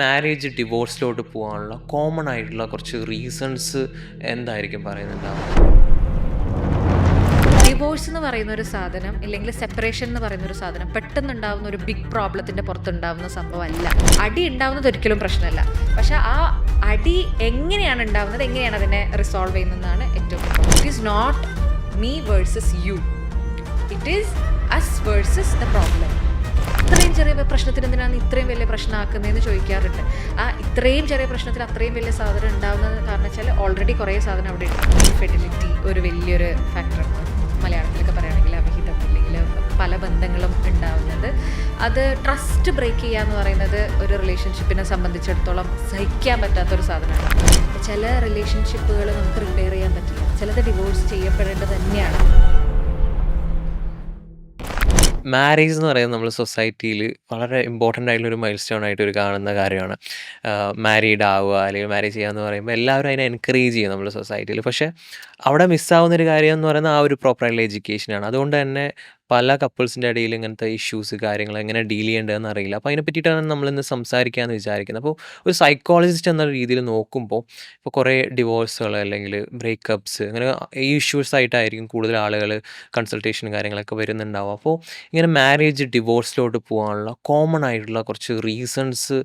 Marriage ഡിവോഴ്സിലോട്ട് പോകാനുള്ള common ആയിട്ടുള്ള കുറച്ച് റീസൺസ് എന്തായിരിക്കും പറയുന്നുണ്ടാവുക? ഡിവോഴ്സ് എന്ന് പറയുന്ന ഒരു സാധനം ഇല്ലെങ്കിൽ സെപ്പറേഷൻ എന്ന് പറയുന്ന ഒരു സാധനം പെട്ടെന്നുണ്ടാവുന്ന ഒരു ബിഗ് പ്രോബ്ലത്തിന്റെ പുറത്തുണ്ടാവുന്ന സംഭവമല്ല. അടി ഉണ്ടാവുന്നത് ഒരിക്കലും പ്രശ്നമല്ല. പക്ഷെ ആ അടി എങ്ങനെയാണ് ഉണ്ടാവുന്നത്, എങ്ങനെയാണ് അതിനെ റിസോൾവ് ചെയ്യുന്നതാണ് ഏറ്റവും important. It is not me versus you, it is us versus the problem. ഇത്രയും ചെറിയ പ്രശ്നത്തിന് എന്തിനാണ് ഇത്രയും വലിയ പ്രശ്നമാക്കുന്നതെന്ന് ചോദിക്കാറുണ്ട്. ആ ഇത്രയും ചെറിയ പ്രശ്നത്തിൽ അത്രയും വലിയ സാധനം ഉണ്ടാകുന്നത് കാരണം വെച്ചാൽ ഓൾറെഡി കുറേ സാധനം അവിടെ ഉണ്ട്. ഇൻഫെർട്ടിലിറ്റി ഒരു വലിയൊരു ഫാക്ടറാണ്. മലയാളത്തിലൊക്കെ പറയുകയാണെങ്കിൽ അവിഹിതം അല്ലെങ്കിൽ പല ബന്ധങ്ങളും ഉണ്ടാവുന്നത്. അത് ട്രസ്റ്റ് ബ്രേക്ക് ചെയ്യുക എന്ന് പറയുന്നത് ഒരു റിലേഷൻഷിപ്പിനെ സംബന്ധിച്ചിടത്തോളം സഹിക്കാൻ പറ്റാത്തൊരു സാധനമാണ്. ചില റിലേഷൻഷിപ്പുകൾ നമുക്ക് റിപ്പയർ ചെയ്യാൻ പറ്റില്ല, ചിലത് ഡിവോഴ്സ് ചെയ്യപ്പെടേണ്ടത് തന്നെയാണ്. മാരേജ് എന്ന് പറയുന്നത് നമ്മൾ സൊസൈറ്റിയിൽ വളരെ ഇമ്പോർട്ടൻ്റ് ആയിട്ടുള്ളൊരു മൈൽ സ്റ്റോൺ ആയിട്ട് ഒരു കാണുന്ന കാര്യമാണ്. മാരീഡ് ആവുക അല്ലെങ്കിൽ മാരേജ് ചെയ്യുക എന്ന് പറയുമ്പോൾ എല്ലാവരും അതിനെ എൻകറേജ് ചെയ്യും നമ്മുടെ സൊസൈറ്റിയിൽ. പക്ഷേ അവിടെ മിസ്സാവുന്നൊരു കാര്യം എന്ന് പറയുന്നത് ആ ഒരു പ്രോപ്പറായിട്ടുള്ള എഡ്യൂക്കേഷനാണ്. അതുകൊണ്ട് തന്നെ പല കപ്പിൾസിൻ്റെ ഇടയിൽ ഇങ്ങനത്തെ ഇഷ്യൂസ് കാര്യങ്ങൾ എങ്ങനെ ഡീൽ ചെയ്യേണ്ടതെന്ന് അറിയില്ല. അപ്പോൾ അതിനെ പറ്റിയിട്ടാണ് നമ്മളിന്ന് സംസാരിക്കാമെന്ന് വിചാരിക്കുന്നത്. അപ്പോൾ ഒരു സൈക്കോളജിസ്റ്റ് എന്ന രീതിയിൽ നോക്കുമ്പോൾ ഇപ്പോൾ കുറേ ഡിവോഴ്സുകൾ അല്ലെങ്കിൽ ബ്രേക്കപ്സ് അങ്ങനെ ഈ ഇഷ്യൂസ് ആയിട്ടായിരിക്കും കൂടുതൽ ആളുകൾ കൺസൾട്ടേഷൻ കാര്യങ്ങളൊക്കെ വരുന്നുണ്ടാവും. അപ്പോൾ ഇങ്ങനെ മാരേജ് ഡിവോഴ്സിലോട്ട് പോകാനുള്ള കോമൺ ആയിട്ടുള്ള കുറച്ച് റീസൺസ്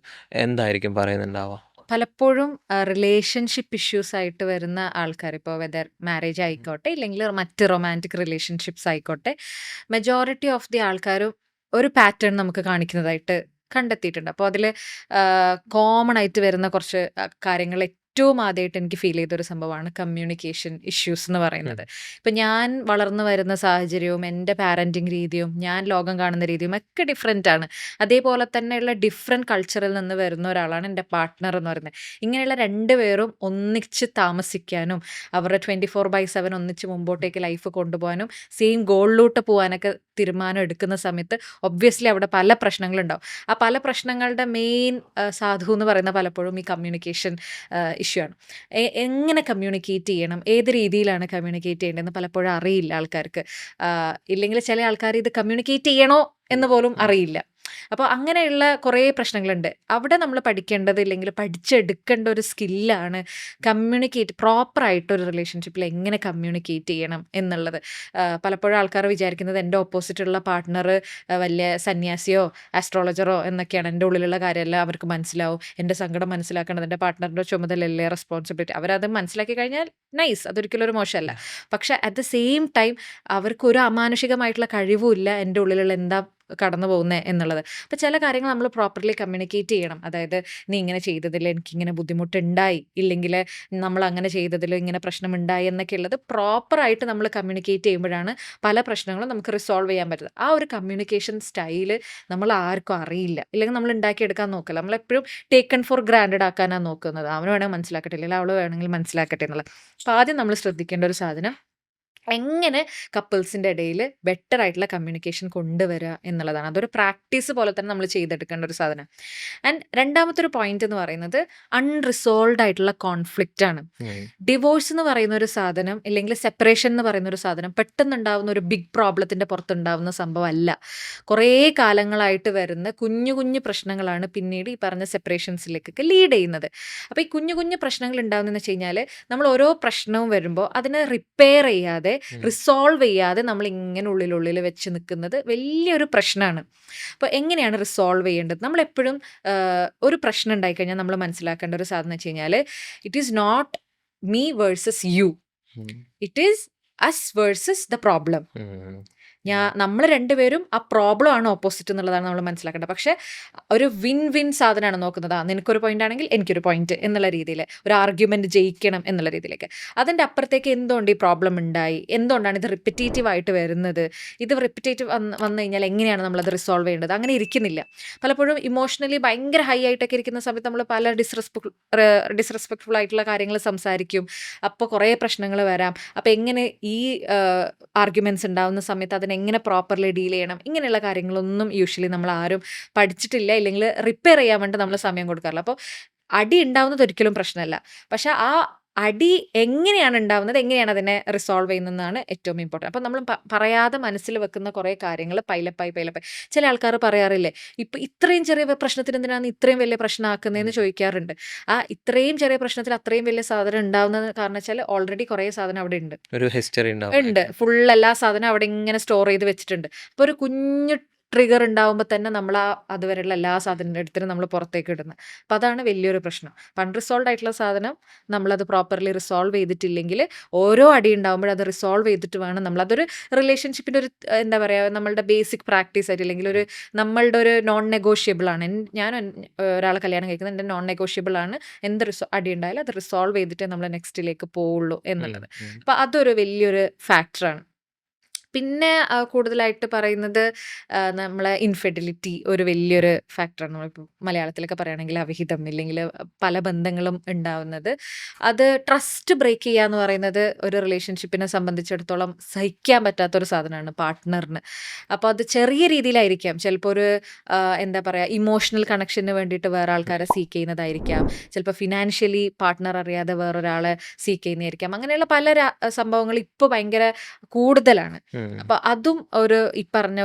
എന്തായിരിക്കും പറയുന്നുണ്ടാവുക? പലപ്പോഴും റിലേഷൻഷിപ്പ് ഇഷ്യൂസ് ആയിട്ട് വരുന്ന ആൾക്കാർ, ഇപ്പോൾ വെദർ മാരേജ് ആയിക്കോട്ടെ ഇല്ലെങ്കിൽ മറ്റ് റൊമാൻറ്റിക് റിലേഷൻഷിപ്സ് ആയിക്കോട്ടെ, മെജോറിറ്റി ഓഫ് ദി ആൾക്കാരും ഒരു പാറ്റേൺ നമുക്ക് കാണിക്കുന്നതായിട്ട് കണ്ടെത്തിയിട്ടുണ്ട്. അപ്പോൾ അതിൽ കോമൺ ആയിട്ട് വരുന്ന കുറച്ച് കാര്യങ്ങൾ ഏറ്റവും ആദ്യമായിട്ട് എനിക്ക് ഫീൽ ചെയ്തൊരു സംഭവമാണ് കമ്മ്യൂണിക്കേഷൻ ഇഷ്യൂസ് എന്ന് പറയുന്നത്. ഇപ്പം ഞാൻ വളർന്നു വരുന്ന സാഹചര്യവും എൻ്റെ പാരൻറ്റിങ് രീതിയും ഞാൻ ലോകം കാണുന്ന രീതിയും ഒക്കെ ഡിഫറെൻ്റ് ആണ്. അതേപോലെ തന്നെയുള്ള ഡിഫറെൻറ്റ് കൾച്ചറിൽ നിന്ന് വരുന്ന ഒരാളാണ് എൻ്റെ പാർട്ട്ണർ എന്ന് പറയുന്നത്. ഇങ്ങനെയുള്ള രണ്ടുപേരും ഒന്നിച്ച് താമസിക്കാനും അവരുടെ 24/7 ഒന്നിച്ച് മുമ്പോട്ടേക്ക് ലൈഫ് കൊണ്ടുപോകാനും സെയിം ഗോളിലോട്ട് പോകാനൊക്കെ തീരുമാനം എടുക്കുന്ന സമയത്ത് ഒബ്വിയസ്ലി അവിടെ പല പ്രശ്നങ്ങളുണ്ടാവും. ആ പല പ്രശ്നങ്ങളുടെ മെയിൻ സാധു എന്ന് പറയുന്ന പലപ്പോഴും ഈ കമ്മ്യൂണിക്കേഷൻ ഇഷ്യൂ ആണ്. എങ്ങനെ കമ്മ്യൂണിക്കേറ്റ് ചെയ്യണം, ഏത് രീതിയിലാണ് കമ്മ്യൂണിക്കേറ്റ് ചെയ്യേണ്ടതെന്ന് പലപ്പോഴും അറിയില്ല ആൾക്കാർക്ക്. ഇല്ലെങ്കിൽ ചില ആൾക്കാർ ഇത് കമ്മ്യൂണിക്കേറ്റ് ചെയ്യണോ എന്ന് പോലും അറിയില്ല. അപ്പോൾ അങ്ങനെയുള്ള കുറേ പ്രശ്നങ്ങളുണ്ട്. അവിടെ നമ്മൾ പഠിക്കേണ്ടത് ഇല്ലെങ്കിൽ പഠിച്ചെടുക്കേണ്ട ഒരു സ്കില്ലാണ് കമ്മ്യൂണിക്കേറ്റ് പ്രോപ്പറായിട്ട് ഒരു റിലേഷൻഷിപ്പിൽ എങ്ങനെ കമ്മ്യൂണിക്കേറ്റ് ചെയ്യണം എന്നുള്ളത്. പലപ്പോഴും ആൾക്കാർ വിചാരിക്കുന്നത് എൻ്റെ ഓപ്പോസിറ്റുള്ള പാർട്ട്ണർ വലിയ സന്യാസിയോ ആസ്ട്രോളജറോ എന്നൊക്കെയാണ്. എൻ്റെ ഉള്ളിലുള്ള കാര്യമെല്ലാം അവർക്ക് മനസ്സിലാവും, എൻ്റെ സങ്കടം മനസ്സിലാക്കേണ്ടത് എൻ്റെ പാർട്ട്ണറിൻ്റെ ചുമതലയല്ലേ, റെസ്പോൺസിബിലിറ്റി. അവരത് മനസ്സിലാക്കി കഴിഞ്ഞാൽ നൈസ്, അതൊരിക്കലും ഒരു മോശമല്ല. പക്ഷെ അറ്റ് ദ സെയിം ടൈം അവർക്കൊരു അമാനുഷികമായിട്ടുള്ള കഴിവുമില്ല എൻ്റെ ഉള്ളിലുള്ള എന്താ കടന്നു പോകുന്നത് എന്നുള്ളത്. അപ്പോൾ ചില കാര്യങ്ങൾ നമ്മൾ പ്രോപ്പർലി കമ്മ്യൂണിക്കേറ്റ് ചെയ്യണം. അതായത് നീ ഇങ്ങനെ ചെയ്തതിൽ എനിക്കിങ്ങനെ ബുദ്ധിമുട്ടുണ്ടായി, ഇല്ലെങ്കിൽ നമ്മൾ അങ്ങനെ ചെയ്തതിൽ ഇങ്ങനെ പ്രശ്നമുണ്ടായി എന്നൊക്കെ ഉള്ളത് പ്രോപ്പറായിട്ട് നമ്മൾ കമ്മ്യൂണിക്കേറ്റ് ചെയ്യുമ്പോഴാണ് പല പ്രശ്നങ്ങളും നമുക്ക് റിസോൾവ് ചെയ്യാൻ പറ്റുന്നത്. ആ ഒരു കമ്മ്യൂണിക്കേഷൻ സ്റ്റൈല് നമ്മൾ ആർക്കും അറിയില്ല, ഇല്ലെങ്കിൽ നമ്മൾ ഉണ്ടാക്കിയെടുക്കാൻ നോക്കില്ല. നമ്മളെപ്പോഴും ടേക്കൺ ഫോർ ഗ്രാൻഡഡ് ആക്കാനാണ് നോക്കുന്നത്. അവന് വേണമെങ്കിൽ മനസ്സിലാക്കട്ടെ, അല്ലെങ്കിൽ അവൾ വേണമെങ്കിൽ മനസ്സിലാക്കട്ടെ എന്നുള്ളത്. അപ്പോൾ ആദ്യം നമ്മൾ ശ്രദ്ധിക്കേണ്ട ഒരു സാധനം എങ്ങനെ കപ്പിൾസിൻ്റെ ഇടയിൽ ബെറ്റർ ആയിട്ടുള്ള കമ്മ്യൂണിക്കേഷൻ കൊണ്ടുവരിക എന്നുള്ളതാണ്. അതൊരു പ്രാക്ടീസ് പോലെ തന്നെ നമ്മൾ ചെയ്തെടുക്കേണ്ട ഒരു സാധനം. ആൻഡ് രണ്ടാമത്തെ ഒരു പോയിന്റ് എന്ന് പറയുന്നത് അൺറിസോൾവ്ഡ് ആയിട്ടുള്ള കോൺഫ്ലിക്റ്റ് ആണ്. ഡിവോഴ്സ് എന്ന് പറയുന്ന ഒരു സാധനം ഇല്ലെങ്കിൽ സെപ്പറേഷൻ എന്ന് പറയുന്ന ഒരു സാധനം പെട്ടെന്നുണ്ടാവുന്ന ഒരു ബിഗ് പ്രോബ്ലത്തിൻ്റെ പുറത്തുണ്ടാവുന്ന സംഭവമല്ല. കുറേ കാലങ്ങളായിട്ട് വരുന്ന കുഞ്ഞു കുഞ്ഞു പ്രശ്നങ്ങളാണ് പിന്നീട് ഈ പറഞ്ഞ സെപ്പറേഷൻസിലേക്കൊക്കെ ലീഡ് ചെയ്യുന്നത്. അപ്പോൾ ഈ കുഞ്ഞു കുഞ്ഞു പ്രശ്നങ്ങൾ ഉണ്ടാവുന്നതെന്ന് വെച്ച് കഴിഞ്ഞാൽ നമ്മൾ ഓരോ പ്രശ്നവും വരുമ്പോൾ അതിനെ റിപ്പയർ ചെയ്യാതെ റിസോൾവ് ചെയ്യാതെ നമ്മൾ ഇങ്ങനെ ഉള്ളിലുള്ളിൽ വെച്ച് നിൽക്കുന്നത് വലിയൊരു പ്രശ്നമാണ്. അപ്പോൾ എങ്ങനെയാണ് റിസോൾവ് ചെയ്യേണ്ടത്? നമ്മളെപ്പോഴും ഒരു പ്രശ്നം ഉണ്ടായിക്കഴിഞ്ഞാൽ നമ്മൾ മനസ്സിലാക്കേണ്ട ഒരു സാധനം വെച്ച് കഴിഞ്ഞാൽ it is not me versus you, it is us versus the problem. നമ്മൾ രണ്ടുപേരും ആ പ്രോബ്ലം ആണ് ഓപ്പോസിറ്റ് എന്നുള്ളതാണ് നമ്മൾ മനസ്സിലാക്കേണ്ടത്. പക്ഷേ ഒരു വിൻ വിൻ സാധനമാണ് നോക്കുന്നത്. നിനക്കൊരു പോയിന്റ് ആണെങ്കിൽ എനിക്കൊരു പോയിന്റ് എന്നുള്ള രീതിയിൽ ഒരു ആർഗ്യുമെന്റ് ജയിക്കണം എന്നുള്ള രീതിയിലേക്ക്. അതിൻ്റെ അപ്പുറത്തേക്ക് എന്തുകൊണ്ട് ഈ പ്രോബ്ലം ഉണ്ടായി, എന്തുകൊണ്ടാണ് ഇത് റിപ്പറ്റേറ്റീവ് ആയിട്ട് വരുന്നത്, ഇത് റിപ്പറ്റേറ്റീവ് വന്നു കഴിഞ്ഞാൽ എങ്ങനെയാണ് നമ്മളത് റിസോൾവ് ചെയ്യേണ്ടത്, അങ്ങനെ ഇരിക്കുന്നില്ല. പലപ്പോഴും ഇമോഷണലി ഭയങ്കര ഹൈ ആയിട്ടൊക്കെ ഇരിക്കുന്ന സമയത്ത് നമ്മൾ പല ഡിസ്റെസ്പെക്ട്ഫുൾ ആയിട്ടുള്ള കാര്യങ്ങൾ സംസാരിക്കും. അപ്പോൾ കുറേ പ്രശ്നങ്ങൾ വരാം. അപ്പോൾ എങ്ങനെ ഈ ആർഗ്യുമെന്റ്സ് ഉണ്ടാവുന്ന സമയത്ത് അതിനെ എങ്ങനെ പ്രോപ്പർലി ഡീൽ ചെയ്യണം, ഇങ്ങനെയുള്ള കാര്യങ്ങളൊന്നും യൂഷ്വലി നമ്മൾ ആരും പഠിച്ചിട്ടില്ല, ഇല്ലെങ്കിൽ റിപ്പയർ ചെയ്യാൻ വേണ്ടി നമ്മൾ സമയം കൊടുക്കാറില്ല. അപ്പോൾ അടി ഉണ്ടാവുന്നത് ഒരിക്കലും പ്രശ്നമല്ല. പക്ഷെ ആ അടി എങ്ങനെയാണ് ഉണ്ടാവുന്നത്, എങ്ങനെയാണ് അതിനെ റിസോൾവ് ചെയ്യുന്നതെന്നാണ് ഏറ്റവും ഇമ്പോർട്ടൻറ്റ്. അപ്പം നമ്മൾ പറയാതെ മനസ്സിൽ വെക്കുന്ന കുറേ കാര്യങ്ങൾ പൈലപ്പായി ചില ആൾക്കാർ പറയാറില്ലേ, ഇപ്പം ഇത്രയും ചെറിയ പ്രശ്നത്തിന് എന്തിനാണ് ഇത്രയും വലിയ പ്രശ്നമാക്കുന്നതെന്ന് ചോദിക്കാറുണ്ട്. ആ ഇത്രയും ചെറിയ പ്രശ്നത്തിൽ അത്രയും വലിയ സാധനം ഉണ്ടാവുന്നത് കാരണം വെച്ചാൽ ഓൾറെഡി കുറേ സാധനം അവിടെ ഉണ്ട്. ഒരു ഹിസ്റ്ററി ഉണ്ടാവും. ഉണ്ട്. ഫുൾ എല്ലാ സാധനവും അവിടെ ഇങ്ങനെ സ്റ്റോർ ചെയ്ത് വെച്ചിട്ടുണ്ട്. അപ്പോൾ ഒരു കുഞ്ഞു ട്രിഗർ ഉണ്ടാവുമ്പോൾ തന്നെ നമ്മൾ അതുവരെയുള്ള എല്ലാ സാധനവും എടുത്തിട്ട് നമ്മൾ പുറത്തേക്ക് ഇടുന്നത്. അപ്പം അതാണ് വലിയൊരു പ്രശ്നം. അൺറിസോൾവ് ആയിട്ടുള്ള സാധനം നമ്മളത് പ്രോപ്പർലി റിസോൾവ് ചെയ്തിട്ടില്ലെങ്കിൽ ഓരോ അടി ഉണ്ടാകുമ്പോഴും അത് റിസോൾവ് ചെയ്തിട്ട് വേണം നമ്മളതൊരു റിലേഷൻഷിപ്പിൻ്റെ ഒരു എന്താ പറയുക, നമ്മളുടെ ബേസിക് പ്രാക്ടീസ് ആയിട്ട്, അല്ലെങ്കിൽ ഒരു നമ്മളുടെ ഒരു നോൺ നെഗോഷ്യബിൾ ആണ്. ഞാൻ ഒരാളെ കല്യാണം കഴിക്കുന്നത് എൻ്റെ നോൺ നെഗോഷ്യബിൾ ആണ്. എന്ത് അടി ഉണ്ടായാലും അത് റിസോൾവ് ചെയ്തിട്ടേ നമ്മൾ നെക്സ്റ്റിലേക്ക് പോവുള്ളൂ എന്നുള്ളത്. അപ്പം അതൊരു വലിയൊരു ഫാക്ടറാണ്. പിന്നെ കൂടുതലായിട്ട് പറയുന്നത് നമ്മളെ ഇൻഫെർട്ടിലിറ്റി ഒരു വലിയൊരു ഫാക്ടറാണ്. നമ്മളിപ്പോൾ മലയാളത്തിലൊക്കെ പറയുകയാണെങ്കിൽ അവിഹിതം, ഇല്ലെങ്കിൽ പല ബന്ധങ്ങളും ഉണ്ടാവുന്നത്. അത് ട്രസ്റ്റ് ബ്രേക്ക് ചെയ്യുക എന്ന് പറയുന്നത് ഒരു റിലേഷൻഷിപ്പിനെ സംബന്ധിച്ചിടത്തോളം സഹിക്കാൻ പറ്റാത്തൊരു സാധനമാണ് പാർട്ട്ണറിന്. അപ്പോൾ അത് ചെറിയ രീതിയിലായിരിക്കാം. ചിലപ്പോൾ ഒരു എന്താ പറയുക, ഇമോഷണൽ കണക്ഷന് വേണ്ടിയിട്ട് വേറെ ആൾക്കാരെ സീക്ക് ചെയ്യുന്നതായിരിക്കാം. ചിലപ്പോൾ ഫിനാൻഷ്യലി പാർട്ട്ണർ അറിയാതെ വേറൊരാളെ സീക്ക് ചെയ്യുന്നതായിരിക്കാം. അങ്ങനെയുള്ള പല സംഭവങ്ങൾ ഇപ്പോൾ ഭയങ്കര കൂടുതലാണ്. അപ്പൊ അതും ഈ പറഞ്ഞ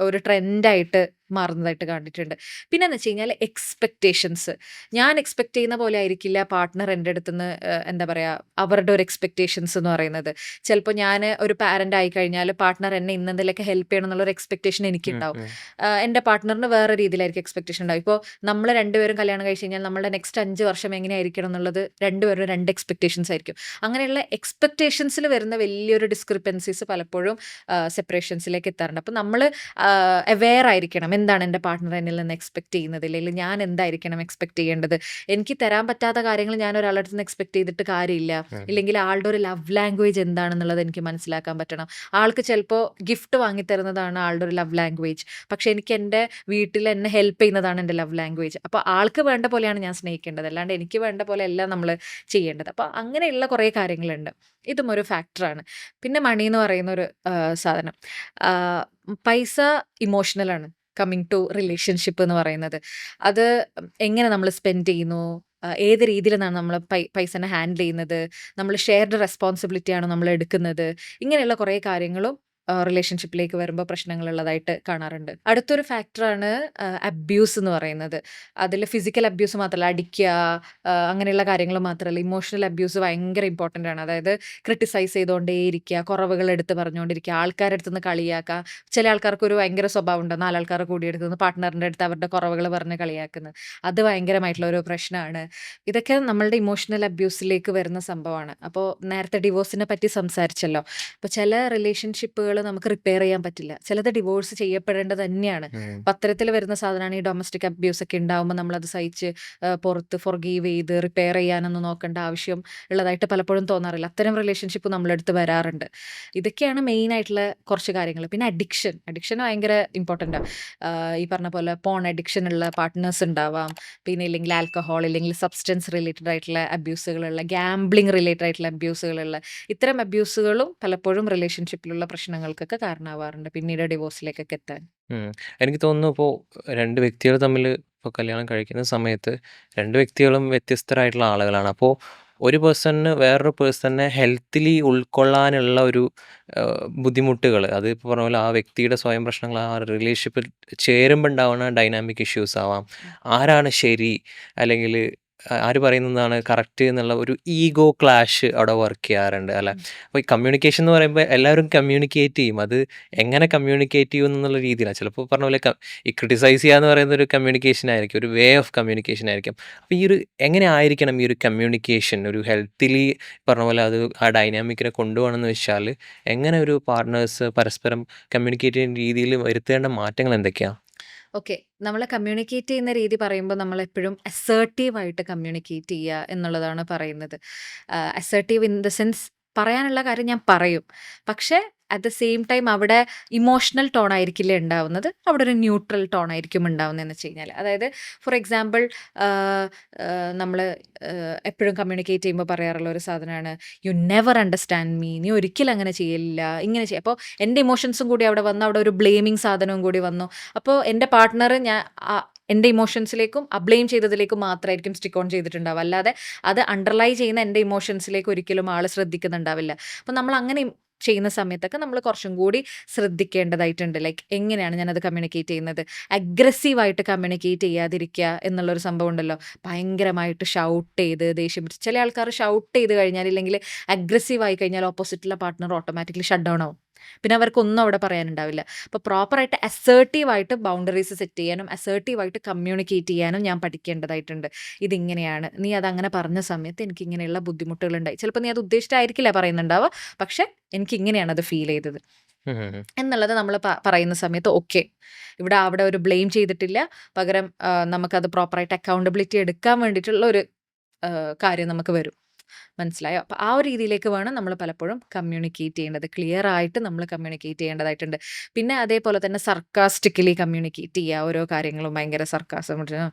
ഒരു ട്രെൻഡായിട്ട് മാറുന്നതായിട്ട് കണ്ടിട്ടുണ്ട്. പിന്നെ എന്ന് വെച്ച് കഴിഞ്ഞാൽ എക്സ്പെക്റ്റേഷൻസ്. ഞാൻ എക്സ്പെക്ട് ചെയ്യുന്ന പോലെ ആയിരിക്കില്ല പാർട്ട്ണർ എൻ്റെ അടുത്തുനിന്ന് എന്താ പറയുക, അവരുടെ ഒരു എക്സ്പെക്റ്റേഷൻസ് എന്ന് പറയുന്നത്. ചിലപ്പോൾ ഞാൻ ഒരു പാരൻ്റ് ആയി കഴിഞ്ഞാൽ പാർട്ട്ണർ എന്നെ ഇന്നെന്തെങ്കിലുമൊക്കെ ഹെൽപ്പ് ചെയ്യണം എന്നുള്ളൊരു എക്സ്പെക്റ്റേഷൻ എനിക്കുണ്ടാവും. എൻ്റെ പാർട്ട്ണറിന് വേറെ രീതിയിലായിരിക്കും എക്സ്പെക്റ്റേഷൻ ഉണ്ടാവും. ഇപ്പോൾ നമ്മൾ രണ്ടുപേരും കല്യാണം കഴിച്ച് കഴിഞ്ഞാൽ നമ്മളുടെ നെക്സ്റ്റ് 5 വർഷം എങ്ങനെയായിരിക്കണം എന്നുള്ളത് രണ്ടുപേരും 2 എക്സ്പെക്റ്റേഷൻസ് ആയിരിക്കും. അങ്ങനെയുള്ള എക്സ്പെക്റ്റേഷൻസിൽ വരുന്ന വലിയൊരു ഡിസ്ക്രിപ്പൻസീസ് പലപ്പോഴും സെപ്പറേഷൻസിലേക്ക് എത്താറുണ്ട്. അപ്പോൾ നമ്മൾ അവെയർ ആയിരിക്കണം, എന്താണ് എൻ്റെ പാർട്ട്ണർ എന്നിൽ നിന്ന് എക്സ്പെക്ട് ചെയ്യുന്നത്, അല്ലെങ്കിൽ ഞാൻ എന്തായിരിക്കണം എക്സ്പെക്ട് ചെയ്യേണ്ടത്. എനിക്ക് തരാൻ പറ്റാത്ത കാര്യങ്ങൾ ഞാൻ ഒരാളുടെ അടുത്ത് നിന്ന് എക്സ്പെക്ട് ചെയ്തിട്ട് കാര്യമില്ല. ഇല്ലെങ്കിൽ ആളുടെ ഒരു ലവ് ലാംഗ്വേജ് എന്താണെന്നുള്ളത് എനിക്ക് മനസ്സിലാക്കാൻ പറ്റണം. ആൾക്ക് ചിലപ്പോൾ ഗിഫ്റ്റ് വാങ്ങിത്തരുന്നതാണ് ആളുടെ ഒരു ലവ് ലാംഗ്വേജ്, പക്ഷെ എനിക്ക് എൻ്റെ വീട്ടിൽ എന്നെ ഹെൽപ്പ് ചെയ്യുന്നതാണ് എൻ്റെ ലവ് ലാംഗ്വേജ്. അപ്പോൾ ആൾക്ക് വേണ്ട പോലെയാണ് ഞാൻ സ്നേഹിക്കേണ്ടത്, അല്ലാണ്ട് എനിക്ക് വേണ്ട പോലെ അല്ല നമ്മൾ ചെയ്യേണ്ടത്. അപ്പോൾ അങ്ങനെയുള്ള കുറേ കാര്യങ്ങളുണ്ട്. ഇതും ഒരു ഫാക്ടറാണ്. പിന്നെ മണി എന്ന് പറയുന്ന ഒരു സാധനം, പൈസ ഇമോഷണലാണ്. കമ്മിങ് ടു റിലേഷൻഷിപ്പ് എന്ന് പറയുന്നത്, അത് എങ്ങനെ നമ്മൾ സ്പെൻഡ് ചെയ്യുന്നു, ഏത് രീതിയിലാണ് നമ്മൾ പൈസനെ ഹാൻഡിൽ ചെയ്യുന്നത്, നമ്മൾ ഷെയർഡ് റെസ്പോൺസിബിലിറ്റിയാണ് നമ്മൾ എടുക്കുന്നത്, ഇങ്ങനെയുള്ള കുറേ കാര്യങ്ങളും റിലേഷൻഷിപ്പിലേക്ക് വരുമ്പോൾ പ്രശ്നങ്ങളുള്ളതായിട്ട് കാണാറുണ്ട്. അടുത്തൊരു ഫാക്ടറാണ് അബ്യൂസ് എന്ന് പറയുന്നത്. അതിൽ ഫിസിക്കൽ അബ്യൂസ് മാത്രമല്ല, അടിക്കുക അങ്ങനെയുള്ള കാര്യങ്ങൾ മാത്രമല്ല, ഇമോഷണൽ അബ്യൂസ് ഭയങ്കര ഇമ്പോർട്ടൻ്റ് ആണ്. അതായത് ക്രിട്ടിസൈസ് ചെയ്തുകൊണ്ടേയിരിക്കുക, കുറവുകൾ എടുത്ത് പറഞ്ഞുകൊണ്ടിരിക്കുക, ആൾക്കാരുടെ അടുത്ത് നിന്ന് കളിയാക്കുക. ചില ആൾക്കാർക്ക് ഒരു ഭയങ്കര സ്വഭാവം ഉണ്ട്, 4 ആൾക്കാർ കൂടിയെടുത്ത് പാർട്ട്ണറിൻ്റെ അടുത്ത് അവരുടെ കുറവുകൾ പറഞ്ഞ് കളിയാക്കുന്നത്. അത് ഭയങ്കരമായിട്ടുള്ള ഒരു പ്രശ്നമാണ്. ഇതൊക്കെ നമ്മളുടെ ഇമോഷണൽ അബ്യൂസിലേക്ക് വരുന്ന സംഭവമാണ്. അപ്പോൾ നേരത്തെ ഡിവോഴ്സിനെ പറ്റി സംസാരിച്ചല്ലോ. അപ്പോൾ ചില റിലേഷൻഷിപ്പുകൾ നമുക്ക് റിപ്പയർ ചെയ്യാൻ പറ്റില്ല, ചിലത് ഡിവോഴ്സ് ചെയ്യപ്പെടേണ്ടത് തന്നെയാണ്. പത്രത്തിൽ വരുന്ന സാധനമാണ് ഈ ഡൊമസ്റ്റിക് അബ്യൂസ് ഒക്കെ ഉണ്ടാകുമ്പോൾ നമ്മളത് സഹിച്ച് പുറത്ത് ഫൊർഗീവ് ചെയ്ത് റിപ്പയർ ചെയ്യാനൊന്നും നോക്കേണ്ട ആവശ്യം ഉള്ളതായിട്ട് പലപ്പോഴും തോന്നാറില്ല. അത്തരം റിലേഷൻഷിപ്പ് നമ്മളെടുത്ത് വരാറുണ്ട്. ഇതൊക്കെയാണ് മെയിൻ ആയിട്ടുള്ള കുറച്ച് കാര്യങ്ങൾ. പിന്നെ അഡിക്ഷൻ ഭയങ്കര ഇമ്പോർട്ടൻ്റ് ആണ്. ഈ പറഞ്ഞ പോലെ പോൺ അഡിക്ഷൻ ഉള്ള പാർട്ട്നേഴ്സ് ഉണ്ടാവാം. പിന്നെ ഇല്ലെങ്കിൽ ആൽക്കഹോൾ, ഇല്ലെങ്കിൽ സബ്സ്റ്റൻസ് റിലേറ്റഡ് ആയിട്ടുള്ള അബ്യൂസുകളുള്ള, ഗാംബ്ലിംഗ് റിലേറ്റഡ് ആയിട്ടുള്ള അബ്യൂസുകളുള്ള, ഇത്തരം അബ്യൂസുകളും പലപ്പോഴും റിലേഷൻഷിപ്പിലുള്ള പ്രശ്നങ്ങൾക്കൊക്കെ കാരണമാവാറുണ്ട്, പിന്നീട് ഡിവോഴ്സിലേക്കൊക്കെ എത്താൻ. എനിക്ക് തോന്നുന്നു ഇപ്പോൾ 2 വ്യക്തികൾ തമ്മിൽ ഇപ്പോൾ കല്യാണം കഴിക്കുന്ന സമയത്ത് 2 വ്യക്തികളും വ്യത്യസ്തരായിട്ടുള്ള ആളുകളാണ്. അപ്പോൾ ഒരു പേഴ്സണിന് വേറൊരു പേഴ്സണിനെ ഹെൽത്തിലി ഉൾക്കൊള്ളാനുള്ള ഒരു ബുദ്ധിമുട്ടുകൾ, അത് ഇപ്പോൾ പറഞ്ഞ പോലെ ആ വ്യക്തിയുടെ സ്വയം പ്രശ്നങ്ങൾ, ആ റിലേഷൻഷിപ്പിൽ ചേരുമ്പോൾ ഉണ്ടാവുന്ന ഡൈനാമിക് ഇഷ്യൂസ് ആവാം. ആരാണ് ശരി, അല്ലെങ്കിൽ ആര് പറയുന്നതാണ് കറക്റ്റ് എന്നുള്ള ഒരു ഈഗോ ക്ലാഷ് അവിടെ വർക്ക് ചെയ്യാറുണ്ട് അല്ലേ. അപ്പോൾ ഈ കമ്മ്യൂണിക്കേഷൻ എന്ന് പറയുമ്പോൾ എല്ലാവരും കമ്മ്യൂണിക്കേറ്റ് ചെയ്യും, അത് എങ്ങനെ കമ്മ്യൂണിക്കേറ്റ് ചെയ്യും എന്നുള്ള രീതിയിലാണ്. ചിലപ്പോൾ പറഞ്ഞ പോലെ ഈ ക്രിട്ടിസൈസ് ചെയ്യുക എന്ന് പറയുന്ന ഒരു കമ്മ്യൂണിക്കേഷൻ ആയിരിക്കും, ഒരു വേ ഓഫ് കമ്മ്യൂണിക്കേഷൻ ആയിരിക്കും. അപ്പോൾ ഈ ഒരു എങ്ങനെ ആയിരിക്കണം ഈ ഒരു കമ്മ്യൂണിക്കേഷൻ ഒരു ഹെൽത്തിലി പറഞ്ഞ പോലെ അത് ആ ഡൈനാമിക്കിനെ കൊണ്ടുപോകണമെന്ന് വെച്ചാൽ എങ്ങനെ ഒരു പാർട്ട്നേഴ്സ് പരസ്പരം കമ്മ്യൂണിക്കേറ്റ് ചെയ്യുന്ന രീതിയിൽ വരുത്തേണ്ട മാറ്റങ്ങൾ എന്തൊക്കെയാണ്? ഓക്കെ, നമ്മൾ കമ്മ്യൂണിക്കേറ്റ് ചെയ്യുന്ന രീതി പറയുമ്പോൾ നമ്മൾ എപ്പോഴും അസേർട്ടീവായിട്ട് കമ്മ്യൂണിക്കേറ്റ് ചെയ്യുക എന്നുള്ളതാണ് പറയുന്നത്. അസേർട്ടീവ് ഇൻ ദ സെൻസ്, പറയാനുള്ള കാര്യം ഞാൻ പറയും, പക്ഷേ അറ്റ് ദ സെയിം ടൈം അവിടെ ഇമോഷണൽ ടോൺ ആയിരിക്കില്ല ഉണ്ടാവുന്നത്, അവിടെ ഒരു ന്യൂട്രൽ ടോൺ ആയിരിക്കും ഉണ്ടാവുന്നതെന്ന് വെച്ച് കഴിഞ്ഞാൽ. അതായത് ഫോർ എക്സാമ്പിൾ നമ്മൾ എപ്പോഴും കമ്മ്യൂണിക്കേറ്റ് ചെയ്യുമ്പോൾ പറയാറുള്ള ഒരു സാധനമാണ്, യു നെവർ അണ്ടർസ്റ്റാൻഡ് മീ, നീ ഒരിക്കലും അങ്ങനെ ചെയ്യില്ല, ഇങ്ങനെ ചെയ്യും. അപ്പോൾ എൻ്റെ ഇമോഷൻസും കൂടി അവിടെ വന്നു, അവിടെ ഒരു ബ്ലെയിമിങ് സാധനവും കൂടി വന്നു. അപ്പോൾ എൻ്റെ പാർട്ട്ണർ എൻ്റെ ഇമോഷൻസിലേക്കും ബ്ലെയിം ചെയ്തതിലേക്കും മാത്രമായിരിക്കും സ്റ്റിക്ക് ഓൺ ചെയ്തിട്ടുണ്ടാവുക. അല്ലാതെ അത് അണ്ടർലൈ ചെയ്യുന്ന എൻ്റെ ഇമോഷൻസിലേക്ക് ഒരിക്കലും ആൾ ശ്രദ്ധിക്കുന്നുണ്ടാവില്ല. അപ്പം നമ്മൾ അങ്ങനെ ചെയ്യുന്ന സമയത്തൊക്കെ നമ്മൾ കുറച്ചും കൂടി ശ്രദ്ധിക്കേണ്ടതായിട്ടുണ്ട്. ലൈക്ക് എങ്ങനെയാണ് ഞാനത് കമ്മ്യൂണിക്കേറ്റ് ചെയ്യുന്നത്. അഗ്രസീവായിട്ട് കമ്മ്യൂണിക്കേറ്റ് ചെയ്യാതിരിക്കുക എന്നുള്ളൊരു സംഭവം ഉണ്ടല്ലോ. ഭയങ്കരമായിട്ട് ഷൗട്ട് ചെയ്ത് ദേഷ്യം പിടിച്ച് ചില ആൾക്കാർ ഷൗട്ട് ചെയ്ത് കഴിഞ്ഞാൽ ഇല്ലെങ്കിൽ അഗ്രസീവായി കഴിഞ്ഞാൽ ഓപ്പോസിറ്റുള്ള പാർട്ട്ണർ ഓട്ടോമാറ്റിക്കലി ഷട്ട് ഡൗൺ ആവും. പിന്നെ അവർക്കൊന്നും അവിടെ പറയാനുണ്ടാവില്ല. അപ്പോൾ പ്രോപ്പറായിട്ട് അസേർട്ടീവായിട്ട് ബൗണ്ടറീസ് സെറ്റ് ചെയ്യാനും അസേർട്ടീവായിട്ട് കമ്മ്യൂണിക്കേറ്റ് ചെയ്യാനും ഞാൻ പഠിക്കേണ്ടതായിട്ടുണ്ട്. ഇതിങ്ങനെയാണ്, നീ അതങ്ങനെ പറഞ്ഞ സമയത്ത് എനിക്ക് ഇങ്ങനെയുള്ള ബുദ്ധിമുട്ടുകളുണ്ടായി. ചിലപ്പോൾ നീ അത് ഉദ്ദേശിച്ചിട്ടായിരിക്കില്ല പറയുന്നുണ്ടാവുക, പക്ഷെ എനിക്ക് ഇങ്ങനെയാണ് അത് ഫീൽ ചെയ്തത് ഉം ഉം ഉം. എന്നുള്ളത് നമ്മൾ പറയുന്ന സമയത്ത് ഓക്കെ, അവിടെ ഒരു ബ്ലെയിം ചെയ്തിട്ടില്ല, പകരം നമുക്കത് പ്രോപ്പറായിട്ട് അക്കൗണ്ടബിലിറ്റി എടുക്കാൻ വേണ്ടിയിട്ടുള്ള ഒരു കാര്യം നമുക്ക് വരും. മനസ്സിലായോ? അപ്പോൾ ആ ഒരു രീതിയിലേക്ക് വേണം നമ്മൾ പലപ്പോഴും കമ്മ്യൂണിക്കേറ്റ് ചെയ്യേണ്ടത്. ക്ലിയർ ആയിട്ട് നമ്മൾ കമ്മ്യൂണിക്കേറ്റ് ചെയ്യേണ്ടതായിട്ടുണ്ട്. പിന്നെ അതേപോലെ തന്നെ സർക്കാസ്റ്റിക്കലി കമ്മ്യൂണിക്കേറ്റ് ചെയ്യുക. ഓരോ കാര്യങ്ങളും ഭയങ്കര സർക്കാസം,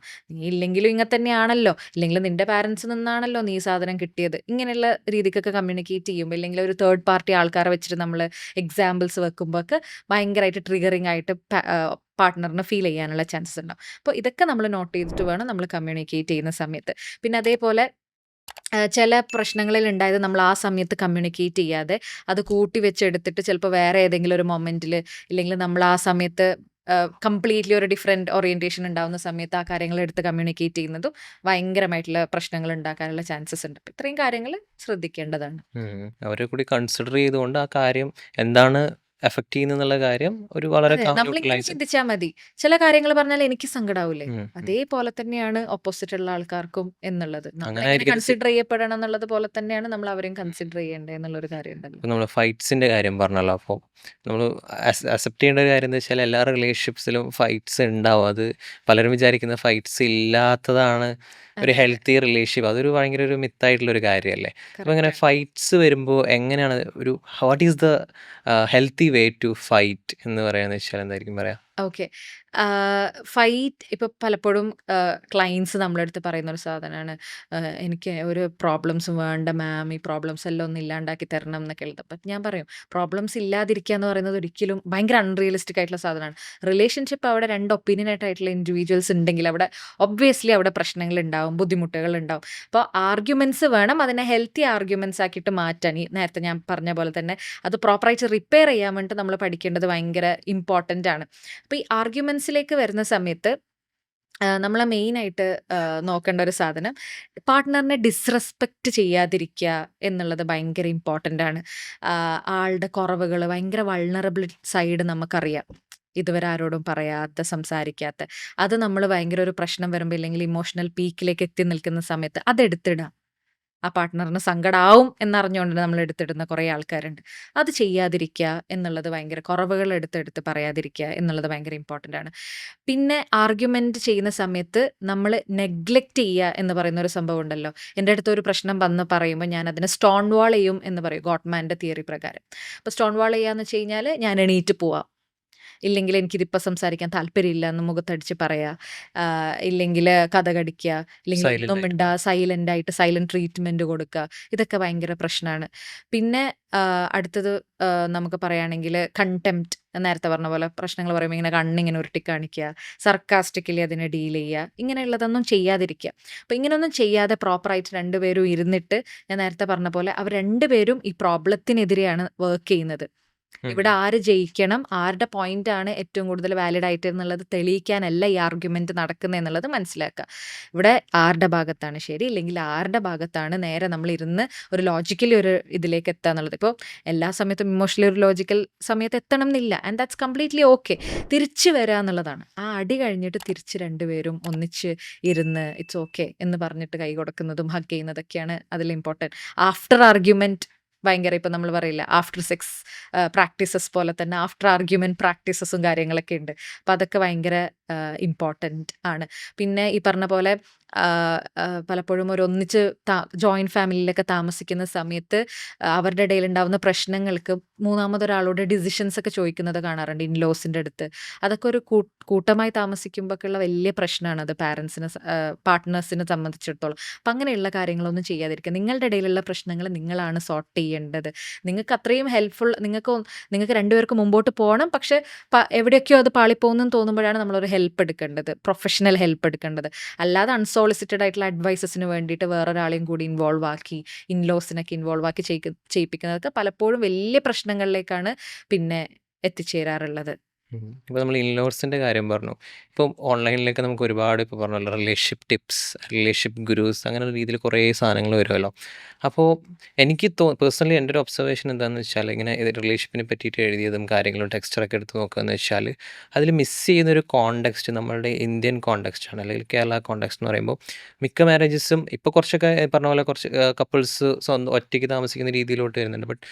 നീ ഇല്ലെങ്കിലും ഇങ്ങനെ തന്നെയാണല്ലോ, ഇല്ലെങ്കിൽ നിന്റെ പാരൻസ് നിന്നാണല്ലോ നീ സാധനം കിട്ടിയത്, ഇങ്ങനെയുള്ള രീതിക്കൊക്കെ കമ്മ്യൂണിക്കേറ്റ് ചെയ്യുമ്പോൾ, ഇല്ലെങ്കിൽ ഒരു തേർഡ് പാർട്ടി ആൾക്കാരെ വെച്ചിട്ട് നമ്മൾ എക്സാമ്പിൾസ് വെക്കുമ്പോൾ ഒക്കെ ഭയങ്കരമായിട്ട് ട്രിഗറിങ് ആയിട്ട് പാർട്ട്ണറിന് ഫീൽ ചെയ്യാനുള്ള ചാൻസസ് ഉണ്ടാവും. അപ്പോൾ ഇതൊക്കെ നമ്മൾ നോട്ട് ചെയ്തിട്ട് വേണം നമ്മൾ കമ്മ്യൂണിക്കേറ്റ് ചെയ്യുന്ന സമയത്ത്. പിന്നെ അതേപോലെ ചില പ്രശ്നങ്ങളിൽ ഉണ്ടായത് നമ്മൾ ആ സമയത്ത് കമ്മ്യൂണിക്കേറ്റ് ചെയ്യാതെ അത് കൂട്ടി വെച്ചെടുത്തിട്ട് ചിലപ്പോൾ വേറെ ഏതെങ്കിലും ഒരു മൊമെന്റിൽ, ഇല്ലെങ്കിൽ നമ്മൾ ആ സമയത്ത് കംപ്ലീറ്റ്ലി ഒരു ഡിഫറെൻറ്റ് ഓറിയന്റേഷൻ ഉണ്ടാവുന്ന സമയത്ത് ആ കാര്യങ്ങൾ എടുത്ത് കമ്മ്യൂണിക്കേറ്റ് ചെയ്യുന്നതും ഭയങ്കരമായിട്ടുള്ള പ്രശ്നങ്ങൾ ഉണ്ടാക്കാനുള്ള ചാൻസസ് ഉണ്ട്. അപ്പോൾ ഇത്രയും കാര്യങ്ങൾ ശ്രദ്ധിക്കേണ്ടതാണ്. അവരെ കൂടി കൺസിഡർ ചെയ്തുകൊണ്ട് ആ കാര്യം എന്താണ് എഫക്ട് ചെയ്യുന്നുള്ള കാര്യം ഒരു വളരെ അതെ, നമ്മളിങ്ങനെ ന്യൂട്രലൈസ്. ചിന്തിച്ചാൽ മതി. ചില കാര്യങ്ങൾ പറഞ്ഞാൽ എനിക്ക് സങ്കടാവൂലേ, അതേപോലെ തന്നെയാണ് ഓപ്പോസിറ്റ് ഉള്ള ആൾക്കാർക്കും എന്നുള്ളത്. അങ്ങനെ നമ്മളെങ്ങനെ ആയിരിക്കും കൺസിഡർ ചെയ്യപ്പെടണം എന്നുള്ളത് പോലെ തന്നെയാണ് നമ്മൾ അവരെയും കൺസിഡർ ചെയ്യേണ്ടത് എന്നുള്ളൊരു കാര്യം ഉണ്ടല്ലോ. ഇപ്പം നമ്മൾ ഫൈറ്റ്സിൻ്റെ കാര്യം പറഞ്ഞല്ലോ. അപ്പോൾ നമ്മൾ അക്സെപ്റ്റ് ചെയ്യേണ്ട ഒരു കാര്യം എന്താ വെച്ചാൽ എല്ലാ റിലേഷൻഷിപ്സിലും ഫൈറ്റ്സ് ഉണ്ടാവും. അത് പലരും വിചാരിക്കുന്ന ഫൈറ്റ്സ് ഇല്ലാത്തതാണ് ഒരു അതെ, അതെ, ഹെൽത്തി റിലേഷൻഷിപ്പ്. അതൊരു ഭയങ്കര ഒരു മിത്തായിട്ടുള്ളൊരു കാര്യമല്ലേ. അപ്പോൾ ഇങ്ങനെ കറക്റ്റ് ആണ്. ഫൈറ്റ്സ് വരുമ്പോൾ എങ്ങനെയാണ് ഒരു what is the healthy way to fight എന്ന് പറയാന്ന് വെച്ചാൽ എന്തായിരിക്കും പറയാ? ഓക്കെ. ഫൈറ്റ് ഇപ്പോൾ പലപ്പോഴും ക്ലയൻസ് നമ്മുടെ അടുത്ത് പറയുന്ന ഒരു സാധനമാണ്, എനിക്ക് ഒരു പ്രോബ്ലംസും വേണ്ട മാം, ഈ പ്രോബ്ലംസ് എല്ലാം ഒന്ന് ഇല്ലാണ്ടാക്കി തരണം എന്നൊക്കെ ഉള്ളത്. അപ്പം ഞാൻ പറയും, പ്രോബ്ലംസ് ഇല്ലാതിരിക്കുക എന്ന് പറയുന്നത് ഒരിക്കലും ഭയങ്കര അൺറിയലിസ്റ്റിക് ആയിട്ടുള്ള സാധനമാണ്. റിലേഷൻഷിപ്പ് അവിടെ രണ്ട് ഒപ്പീനിയനായിട്ട് ആയിട്ടുള്ള ഇൻഡിവിജ്വൽസ് ഉണ്ടെങ്കിൽ അവിടെ ഒബ്വിയസ്ലി അവിടെ പ്രശ്നങ്ങൾ ഉണ്ടാവും, ബുദ്ധിമുട്ടുകൾ ഉണ്ടാവും. അപ്പോൾ ആർഗ്യുമെൻറ്റ്സ് വേണം അതിനെ ഹെൽത്തി ആർഗ്യുമെൻറ്റ്സ് ആക്കിയിട്ട് മാറ്റാൻ. ഈ നേരത്തെ ഞാൻ പറഞ്ഞ പോലെ തന്നെ അത് പ്രോപ്പറായിട്ട് റിപ്പയർ ചെയ്യാൻ വേണ്ടിയിട്ട് നമ്മൾ പഠിക്കേണ്ടത് ഭയങ്കര ഇമ്പോർട്ടൻ്റ് ആണ്. അപ്പോൾ ഈ ആർഗ്യുമെൻറ്റ്സിലേക്ക് വരുന്ന സമയത്ത് നമ്മൾ മെയിനായിട്ട് നോക്കേണ്ട ഒരു സാധനം, പാർട്ട്ണറിനെ ഡിസ്റെസ്പെക്റ്റ് ചെയ്യാതിരിക്കുക എന്നുള്ളത് ഭയങ്കര ഇമ്പോർട്ടൻ്റ് ആണ്. ആളുടെ കുറവുകൾ, ഭയങ്കര വൾണറബിൾ സൈഡ് നമുക്കറിയാം, ഇതുവരെ ആരോടും പറയാത്ത, സംസാരിക്കാത്ത, അത് നമ്മൾ ഭയങ്കര ഒരു പ്രശ്നം വരുമ്പോൾ, ഇല്ലെങ്കിൽ ഇമോഷണൽ പീക്കിലേക്ക് എത്തി നിൽക്കുന്ന സമയത്ത് അതെടുത്തിടുക. ആ പാർട്ട്ണറിന് സങ്കടാവും എന്നറിഞ്ഞുകൊണ്ട് നമ്മൾ എടുത്തിടുന്ന കുറേ ആൾക്കാരുണ്ട്. അത് ചെയ്യാതിരിക്കുക എന്നുള്ളത് ഭയങ്കര, കുറവുകൾ എടുത്തെടുത്ത് പറയാതിരിക്കുക എന്നുള്ളത് ഭയങ്കര ഇമ്പോർട്ടൻ്റ് ആണ്. പിന്നെ ആർഗ്യുമെന്റ് ചെയ്യുന്ന സമയത്ത് നമ്മൾ നെഗ്ലെക്റ്റ് ചെയ്യുക എന്ന് പറയുന്ന ഒരു സംഭവം ഉണ്ടല്ലോ. എൻ്റെ അടുത്ത് ഒരു പ്രശ്നം വന്ന് പറയുമ്പോൾ ഞാൻ അതിനെ സ്റ്റോൺ വാൾ ചെയ്യും എന്ന് പറയും, ഗോട്ട്മാൻ്റെ തിയറി പ്രകാരം. അപ്പോൾ സ്റ്റോൺ വാൾ ചെയ്യാന്ന് വെച്ച് കഴിഞ്ഞാൽ ഞാൻ എണീറ്റ് പോവാം, ഇല്ലെങ്കിൽ എനിക്കിതിപ്പോൾ സംസാരിക്കാൻ താല്പര്യമില്ല എന്ന് മുഖത്തടിച്ച് പറയുക, ഇല്ലെങ്കിൽ കഥ കടിക്കുക, ഇല്ലെങ്കിൽ സൈലന്റ് ഒന്നും ആയിട്ട്. മിണ്ടാ സൈലൻ്റ് ആയിട്ട് സൈലൻറ്റ് ട്രീറ്റ്മെൻറ്റ് കൊടുക്കുക. ഇതൊക്കെ ഭയങ്കര പ്രശ്നമാണ്. പിന്നെ അടുത്തത് നമുക്ക് പറയുകയാണെങ്കിൽ കണ്ടംപ്റ്റ്, നേരത്തെ പറഞ്ഞ പോലെ പ്രശ്നങ്ങൾ പറയുമ്പോൾ ഇങ്ങനെ കണ്ണിങ്ങനെ ഉരുട്ടി കാണിക്കുക, സർക്കാസ്റ്റിക്കലി അതിനെ ഡീൽ ചെയ്യുക, ഇങ്ങനെയുള്ളതൊന്നും ചെയ്യാതിരിക്കുക. അപ്പോൾ ഇങ്ങനെയൊന്നും ചെയ്യാതെ പ്രോപ്പറായിട്ട് രണ്ടുപേരും ഇരുന്നിട്ട്, ഞാൻ നേരത്തെ പറഞ്ഞ പോലെ അവർ രണ്ടുപേരും ഈ പ്രോബ്ലത്തിനെതിരെയാണ് വർക്ക് ചെയ്യുന്നത്. ഇവിടെ ആര് ജയിക്കണം, ആരുടെ പോയിന്റ് ആണ് ഏറ്റവും കൂടുതൽ വാലിഡ് ആയിട്ട് എന്നുള്ളത് തെളിയിക്കാനല്ല ഈ ആർഗ്യുമെന്റ് നടക്കുന്നത് എന്നുള്ളത് മനസ്സിലാക്കുക. ഇവിടെ ആരുടെ ഭാഗത്താണ് ശരി, ഇല്ലെങ്കിൽ ആരുടെ ഭാഗത്താണ് നേരെ നമ്മൾ ഇരുന്ന് ഒരു ലോജിക്കലി ഒരു ഇതിലേക്ക് എത്തുക എന്നുള്ളത്. ഇപ്പോൾ എല്ലാ സമയത്തും ഇമോഷണലി ഒരു ലോജിക്കൽ സമയത്ത് എത്തണം എന്നില്ല, ആൻഡ് ദാറ്റ്സ് കംപ്ലീറ്റ്ലി ഓക്കെ. തിരിച്ചു വരിക എന്നുള്ളതാണ്. ആ അടി കഴിഞ്ഞിട്ട് തിരിച്ച് രണ്ടുപേരും ഒന്നിച്ച് ഇരുന്ന് ഇറ്റ്സ് ഓക്കെ എന്ന് പറഞ്ഞിട്ട് കൈ കൊടുക്കുന്നതും ഹഗ് ചെയ്യുന്നതൊക്കെയാണ് അതിൽ ഇമ്പോർട്ടൻറ്റ്. ആഫ്റ്റർ ആർഗ്യുമെന്റ് ഭയങ്കര, ഇപ്പം നമ്മൾ പറയില്ല ആഫ്റ്റർ സെക്സ് പ്രാക്ടീസസ് പോലെ തന്നെ ആഫ്റ്റർ ആർഗ്യുമെന്റ് പ്രാക്ടീസസും കാര്യങ്ങളൊക്കെ ഉണ്ട്. അപ്പം അതൊക്കെ ഭയങ്കര ഇമ്പോർട്ടൻ്റ് ആണ്. പിന്നെ ഈ പറഞ്ഞ പോലെ പലപ്പോഴും ഒരു ഒന്നിച്ച് ജോയിൻറ്റ് ഫാമിലിയിലൊക്കെ താമസിക്കുന്ന സമയത്ത് അവരുടെ ഇടയിൽ ഉണ്ടാവുന്ന പ്രശ്നങ്ങൾക്ക് മൂന്നാമതൊരാളോട് ഡിസിഷൻസ് ഒക്കെ ചോദിക്കുന്നത് കാണാറുണ്ട് ഇൻലോസിൻ്റെ അടുത്ത്. അതൊക്കെ ഒരു കൂട്ടമായി താമസിക്കുമ്പോഴൊക്കെയുള്ള വലിയ പ്രശ്നമാണ് അത് പാരൻസിന്, പാർട്ട്നേഴ്സിനെ സംബന്ധിച്ചിടത്തോളം. അപ്പം അങ്ങനെയുള്ള കാര്യങ്ങളൊന്നും ചെയ്യാതിരിക്കുക. നിങ്ങളുടെ ഇടയിലുള്ള പ്രശ്നങ്ങൾ നിങ്ങളാണ് സോർട്ട് ചെയ്യുക ചെയ്യേണ്ടത്. നിങ്ങൾക്ക് അത്രയും ഹെൽപ്ഫുൾ നിങ്ങൾക്ക് രണ്ടുപേർക്ക് മുമ്പോട്ട് പോകണം. പക്ഷെ എവിടെയൊക്കെയോ അത് പാളിപ്പോകുന്നെന്ന് തോന്നുമ്പോഴാണ് നമ്മളൊരു ഹെൽപ്പ് എടുക്കേണ്ടത്, പ്രൊഫഷണൽ ഹെൽപ്പ് എടുക്കേണ്ടത്. അല്ലാതെ അൺസോളിസിറ്റഡ് ആയിട്ടുള്ള അഡ്വൈസസിന് വേണ്ടിയിട്ട് വേറൊരാളെയും കൂടി ഇൻവോൾവ് ആക്കി, ഇൻലോസിനൊക്കെ ഇൻവോൾവ് ആക്കി ചെയ്യിപ്പിക്കുന്നതൊക്കെ പലപ്പോഴും വലിയ പ്രശ്നങ്ങളിലേക്കാണ് പിന്നെ എത്തിച്ചേരാറുള്ളത്. ഇപ്പോൾ നമ്മൾ ഇൻലോസിൻ്റെ കാര്യം പറഞ്ഞു. ഇപ്പം ഓൺലൈനിലൊക്കെ നമുക്ക് ഒരുപാട് ഇപ്പോൾ പറഞ്ഞല്ലോ റിലേഷൻഷിപ്പ് ടിപ്സ്, റിലേഷൻഷിപ്പ് ഗുരൂസ് അങ്ങനെ രീതിയിൽ കുറേ സാധനങ്ങൾ വരുമല്ലോ. അപ്പോൾ എനിക്ക് പേഴ്സണലി എൻ്റെ ഒരു ഒബ്സർവേഷൻ എന്താണെന്ന് വെച്ചാൽ, ഇങ്ങനെ റിലേഷൻഷിപ്പിനെ പറ്റിയിട്ട് എഴുതിയതും കാര്യങ്ങളും ടെക്സ്റ്ററൊക്കെ എടുത്ത് നോക്കുകയെന്ന് വെച്ചാൽ, അതിൽ മിസ് ചെയ്യുന്നൊരു കോണ്ടെക്സ്റ്റ് നമ്മളുടെ ഇന്ത്യൻ കോണ്ടെക്സ്റ്റാണ്, അല്ലെങ്കിൽ കേരള കോണ്ടെക്സ്റ്റ് എന്ന് പറയുമ്പോൾ മിക്ക മാരേജസും ഇപ്പോൾ കുറച്ചൊക്കെ പറഞ്ഞ പോലെ കുറച്ച് കപ്പിൾസ് സ്വന്തം ഒറ്റയ്ക്ക് താമസിക്കുന്ന രീതിയിലോട്ട് വരുന്നുണ്ട്. ബട്ട്